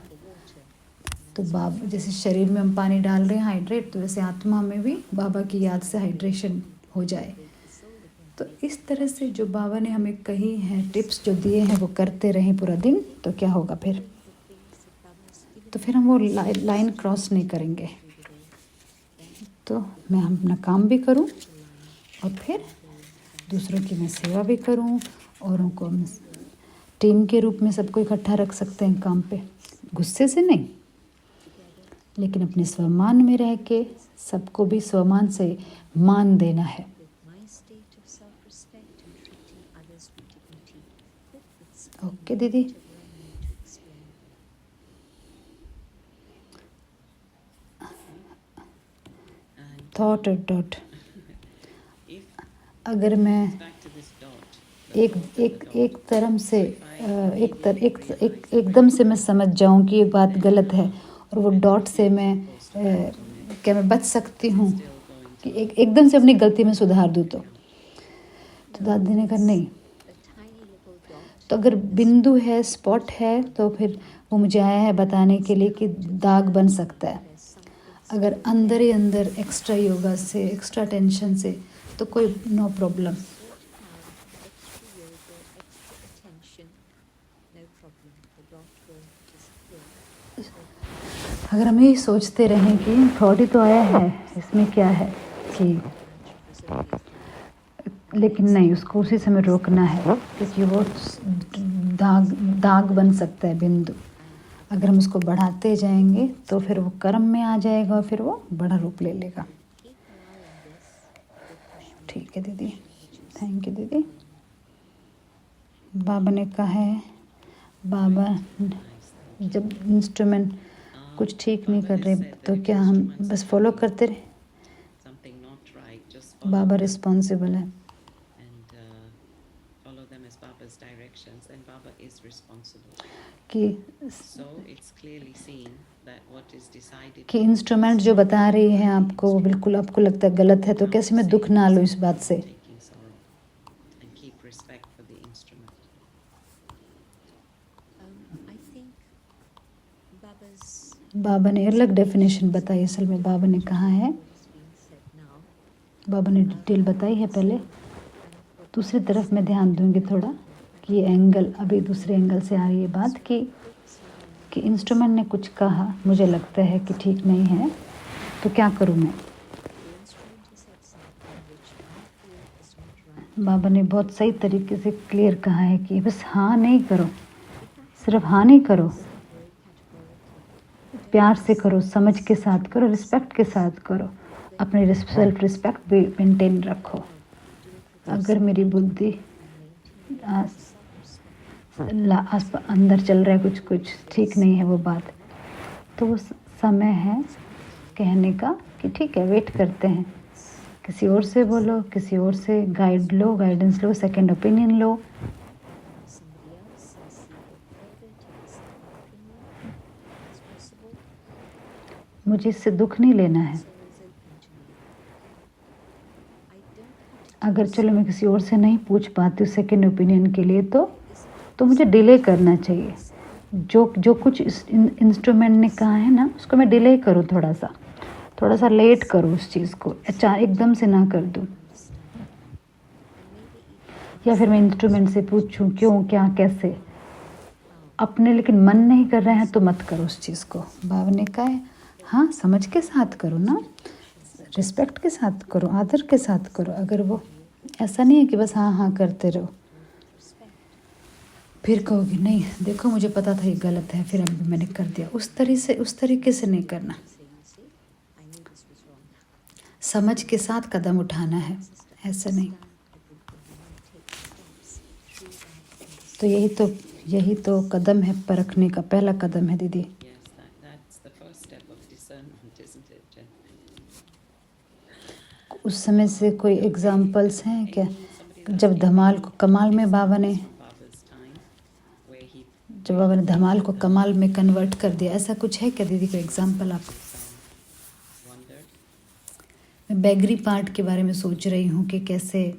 तो बाबा जैसे शरीर में हम पानी डाल रहे हैं हाइड्रेट, तो वैसे आत्मा में भी बाबा की याद से हाइड्रेशन हो जाए। तो इस तरह से जो बाबा ने हमें कही हैं, टिप्स जो दिए हैं, वो करते रहें पूरा दिन, तो क्या होगा फिर? तो फिर हम वो लाइन क्रॉस नहीं करेंगे। तो मैं अपना काम भी करूं और फिर दूसरों की मैं सेवा भी करूं, औरों को टीम के रूप में सबको इकट्ठा रख सकते हैं काम पे, गुस्से से नहीं, लेकिन अपने स्वमान में रह के सबको भी स्वमान से मान देना है। With my state of self-respect and treating others with dignity, with okay दीदी। learning to explain. And thought और डॉट, if अगर मैं back to this dot, एक तरम से एकदम से मैं समझ जाऊं कि ये बात गलत है, और वो डॉट से मैं क्या मैं बच सकती हूँ कि एकदम से अपनी गलती में सुधार दूँ? तो दाद देने का नहीं। A tiny little dot तो अगर बिंदु है, स्पॉट है, तो फिर वो मुझे आया है बताने के लिए कि दाग बन सकता है। अगर अंदर ही अंदर एक्स्ट्रा योगा से, एक्स्ट्रा टेंशन से, तो कोई no problem. extra yoga, extra attention, no problem. The dot will disappear. अगर हम यही सोचते रहें कि थॉट ही तो आया है, इसमें क्या है, कि लेकिन नहीं, उसको उसी समय रोकना है, क्योंकि वो दाग बन सकता है बिंदु। अगर हम उसको बढ़ाते जाएंगे तो फिर वो कर्म में आ जाएगा और फिर वो बड़ा रूप ले लेगा। ठीक है दीदी, थैंक यू दीदी। बाबा ने कहा है, बाबा जब इंस्ट्रूमेंट कुछ ठीक नहीं कर रहे तो क्या हम बस फॉलो करते रहे? something not right, just Baba responsible है। and follow them as Baba's directions, and Baba is responsible. कि So it's clearly seen that what is decided कि इंस्ट्रूमेंट जो बता रही है आपको वो बिल्कुल आपको लगता है गलत है, तो कैसे मैं दुख ना लूँ इस बात से. taking sorrow, and keep respect for the instrument. I think Baba's बाबा ने अलग डेफिनेशन बताई. असल में बाबा ने कहा है, what is being said now, बाबा ने डिटेल बताई है पहले. दूसरी तरफ मैं ध्यान दूंगी थोड़ा कि ये एंगल, अभी दूसरे एंगल से आ रही है बात कि इंस्ट्रूमेंट ने कुछ कहा, मुझे लगता है कि ठीक नहीं है, तो क्या करूं मैं. the instrument has said something which I feel is not right. बाबा ने बहुत सही तरीके से क्लियर कहा है कि बस हाँ नहीं करो, सिर्फ हाँ नहीं करो, Very categorically. प्यार से करो, समझ के साथ करो, रिस्पेक्ट के साथ करो, अपनी सेल्फ रिस्पेक्ट भी मेंटेन रखो. अगर मेरी बुद्धि अंदर चल रहा है कुछ कुछ ठीक नहीं है वो बात, तो वो समय है कहने का कि ठीक है, वेट करते हैं, किसी और से बोलो, किसी और से guide low, guidance low, second opinion low. Somebody else and see go further, take a second opinion. It's possible. मुझे इससे दुख नहीं लेना है. It's always open to me. I don't have to अगर चलो मैं किसी और से नहीं पूछ पाती हूँ सेकंड ओपिनियन के लिए, तो मुझे डिले करना चाहिए. जो कुछ इंस्ट्रूमेंट ने कहा है ना, उसको मैं डिले करूँ, थोड़ा सा लेट करूँ उस चीज़ को, अच्छा एकदम से ना कर दूँ. या फिर मैं इंस्ट्रूमेंट से पूछूं क्यों, क्या, कैसे. अपने लेकिन मन नहीं कर रहे हैं तो मत करो उस चीज़ को. बाबा ने कहा है हाँ, समझ के साथ करो ना, रिस्पेक्ट के साथ करो, आदर के साथ करो. अगर वो ऐसा नहीं है कि बस हाँ हाँ करते रहो, फिर कहोगे नहीं देखो मुझे पता था ये गलत है, फिर अभी मैंने कर दिया. उस तरीके से नहीं करना. say, you see, I knew this was wrong. समझ के साथ कदम उठाना है, ऐसा नहीं. तो यही तो कदम है परखने का, पहला कदम है दीदी. Yes, that's the first step of discernment, isn't it, Jen? उस समय से कोई एग्जाम्पल्स हैं क्या, जब धमाल को कमाल में बाबा ने, Baba's time, where he जब बाबा ने धमाल को कमाल में कन्वर्ट कर दिया, ऐसा कुछ है क्या दीदी, कोई एग्जाम्पल आप. wondered. मैं बैगरी पार्ट के बारे में सोच रही हूँ कि कैसे I'm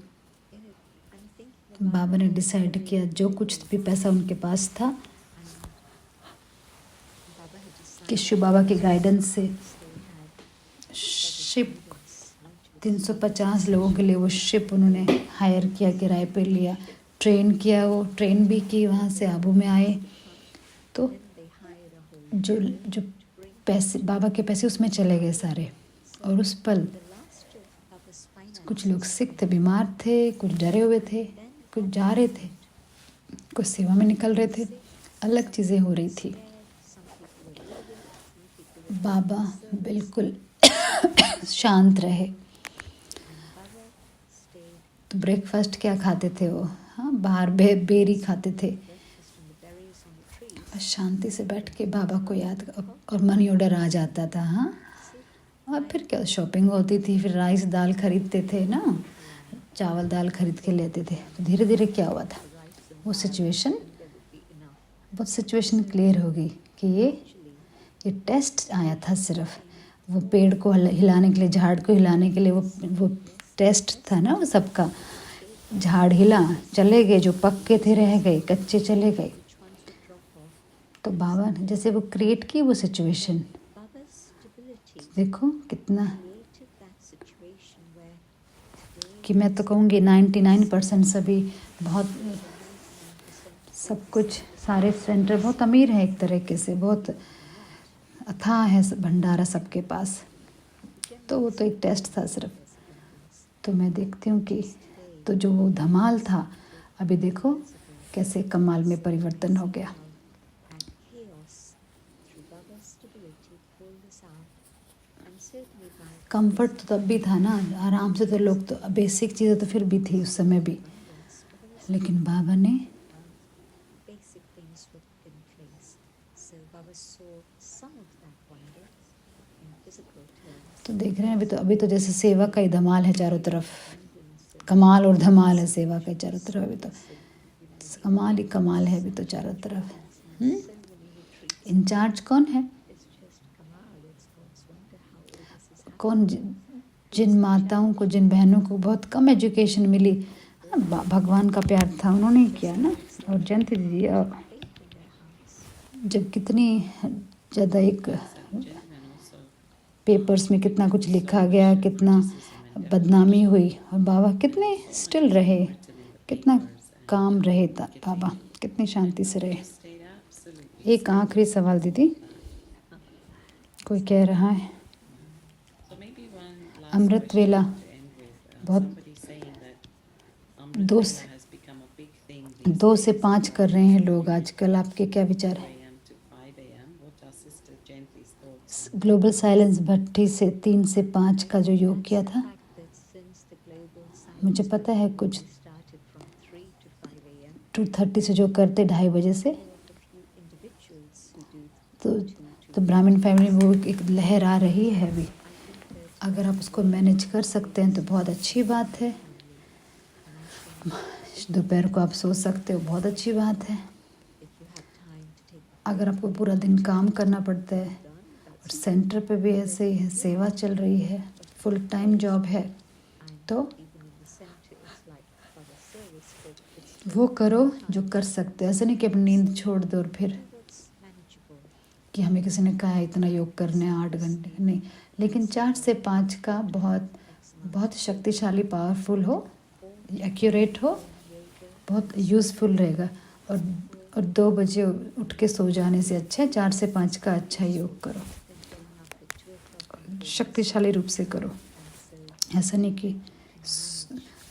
thinking बाबा ने डिसाइड किया, जो कुछ भी पैसा उनके पास था, Baba had decided कि शिव बाबा के गाइडेंस से they had शिप 350 लोगों के लिए वो शिप उन्होंने हायर किया, किराए पे लिया, ट्रेन किया, वो ट्रेन भी की, वहाँ से आबू में आए. तो they hired a whole जो पैसे, बाबा के पैसे उसमें चले गए सारे. और उस पल the last of Baba's finances. कुछ लोग सिक थे, बीमार थे, कुछ डरे हुए थे, कुछ जा रहे थे, कुछ सेवा में निकल रहे थे, अलग चीज़ें हो रही थी. Some people were ill, some people बाबा बिल्कुल शांत रहे. Baba stayed तो ब्रेकफास्ट क्या खाते थे वो, हाँ बाहर बेरी खाते थे, breakfast on the berries on the trees. बस शांति से बैठ के बाबा को याद, और मनी ऑर्डर आ जाता था. हाँ, और फिर क्या शॉपिंग होती थी, फिर राइस दाल खरीदते थे ना, चावल दाल खरीद के लेते थे. तो धीरे धीरे क्या हुआ था, वो situation, There would be enough. बहुत सिचुएशन क्लियर हो गई कि ये टेस्ट आया था, सिर्फ वो पेड़ को हिलाने के लिए, झाड़ को हिलाने के लिए, वो टेस्ट था ना वो सबका. झाड़ हिला, चले गए, जो पक्के थे रह गए, कच्चे चले गए. Which ones would drop off? तो बाबा ने जैसे वो क्रिएट की वो सिचुएशन, Baba's stability देखो कितना, created that situation where today कि मैं तो कहूँगी 99% सभी बहुत, सब कुछ सारे सेंटर बहुत अमीर है एक तरीके से, बहुत अथाह है भंडारा सबके पास. तो वो तो एक टेस्ट था सिर्फ. तो मैं देखती हूँ कि तो जो वो धमाल था, अभी देखो कैसे कमाल में परिवर्तन हो गया. and chaos through Baba's stability pulled us out. And certainly by comfort तो तब भी था ना, आराम से तो लोग, तो बेसिक चीज़ें तो फिर भी थी उस समय भी, लेकिन बाबा ने basic things were in place. So Baba saw some of that wonder in physical terms. तो देख रहे हैं अभी तो जैसे सेवा का ही धमाल है चारों तरफ, कमाल और धमाल है सेवा का चारों तरफ. अभी तो कमाल ही कमाल है अभी तो चारों तरफ। so many retreats. इंचार्ज कौन है? It's just Kamal. It's God's wonder how all this is happening. कौन जिन माताओं को, जिन बहनों को बहुत कम एजुकेशन मिली, भगवान का प्यार था, उन्होंने ही किया ना। और जयंती दीदी Faith in their hearts. जब कितनी ज़्यादा एक Gentlemen also पेपर्स में कितना कुछ लिखा गया, कितना बदनामी हुई, और बाबा कितने स्टिल रहे, कितना काम रहे था बाबा, कितनी शांति से रहे। stayed absolutely. एक आखिरी सवाल दीदी, कोई कह रहा है So maybe one last अमृत question वेला to end with. बहुत Somebody saying that Amrit दो Vela से- has become a big thing these 2 से days, 5 कर रहे हैं लोग आजकल, आपके क्या विचार 2 है? a.m. to 5 a.m. What are Sister Gently's thoughts? Global silence भट्टी से 3 से 5 का जो योग किया The था, fact that since the global मुझे silence पता है कुछ started from 3 to 5 a.m. 2:30 से जो करते 2:30 बजे से, there are a few individuals who do तो 2 तो ब्राह्मण फैमिली में वो एक लहर आ रही है अभी। I think that अगर आप उसको मैनेज कर सकते हैं तो बहुत अच्छी बात है। दोपहर को आप सो सकते हो, बहुत अच्छी बात है। if you have time to take अगर आपको पूरा दिन काम करना पड़ता है, done, और that's सेंटर पे भी ऐसे ही है, सेवा चल रही है, फुल टाइम जॉब है, and तो even in the center it's like Father service, but it's वो करो जो कर सकते हो। ऐसे नहीं कि अपनी नींद छोड़ दो और फिर that's manageable. कि हमें किसी ने कहा है इतना योग करने 8 घंटे, नहीं। लेकिन 4 से 5 का बहुत बहुत शक्तिशाली, पावरफुल हो, एक्यूरेट हो, बहुत यूज़फुल रहेगा। और 2 बजे उठ के सो जाने से अच्छा है 4 से 5 का अच्छा योग करो, Then getting up at 2 o'clock शक्तिशाली रूप से करो। and so ऐसा नहीं कि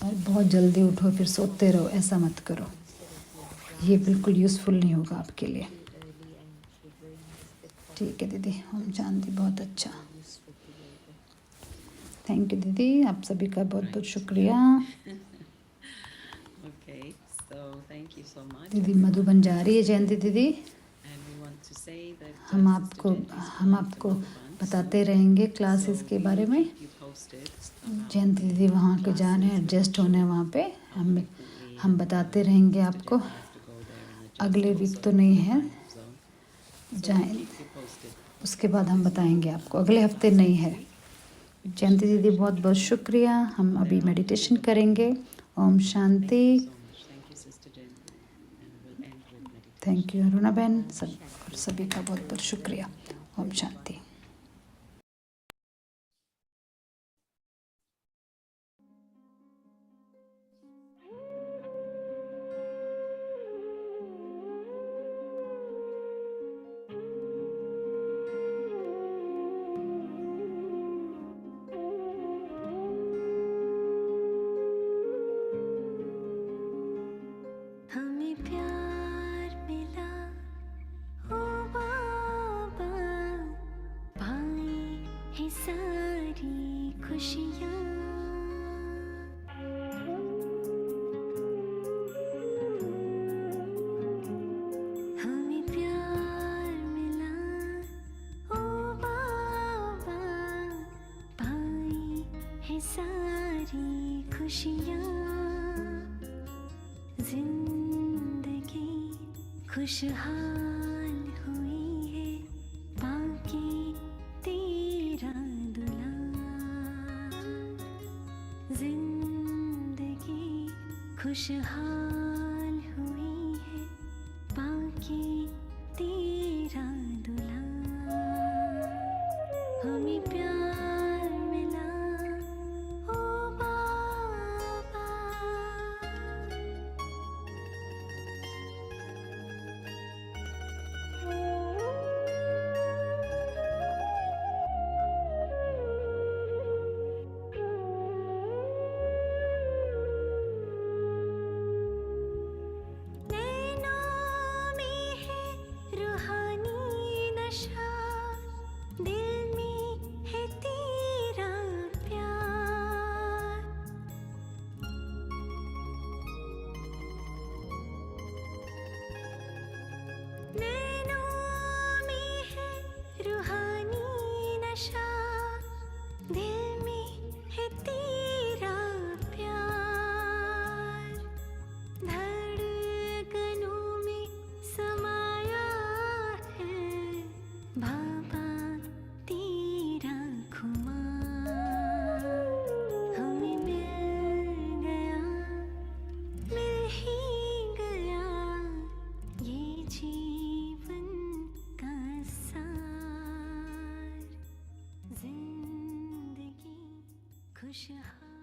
और बहुत जल्दी उठो फिर सोते रहो, ऐसा मत करो। ये बिल्कुल यूज़फुल नहीं होगा आपके लिए। early and it will bring this bit ठीक है दीदी, हम जानती, बहुत अच्छा, useful to yoga. Thank you दीदी, आप सभी का बहुत बहुत शुक्रिया। Okay, so thank you so much. दीदी मधुबन जा रही है जयंती दीदी। And we want to say that हम Sister आपको Gently is हम going to आपको Madhuban, बताते so- रहेंगे क्लासेस so के we बारे will में। keep you posted about जयंती दीदी वहाँ के जाने, classes, एडजस्ट होने वहाँ पे, हम frequently, हम बताते रहेंगे Sister आपको। Gently have to go there and adjust अगले also वीक तो to नहीं the है, time zone. So we'll जाए keep you posted. उसके बाद हम बताएंगे आपको, अगले हफ्ते नहीं है। जयंती दीदी बहुत बहुत शुक्रिया, हम अभी मेडिटेशन करेंगे। Om Shanti. Thank you so much. Thank you, Sister Gently. And we'll end with meditation. Thank you Aruna बहन, सब और सभी का बहुत बहुत शुक्रिया। ओम शांति। हमें प्यार मिला ओ बाबा, पाई है सारी खुशियाँ। हमें प्यार मिला ओ बाबा, पाई है सारी खुशियाँ। जिंदगी खुशहाल हुई है, बाकी तेरा दुलार। जिंदगी खुशहाल हुई है, बाकी तेरा दुलार। हमें प्यार मिला ओ बाबा। खुशहाल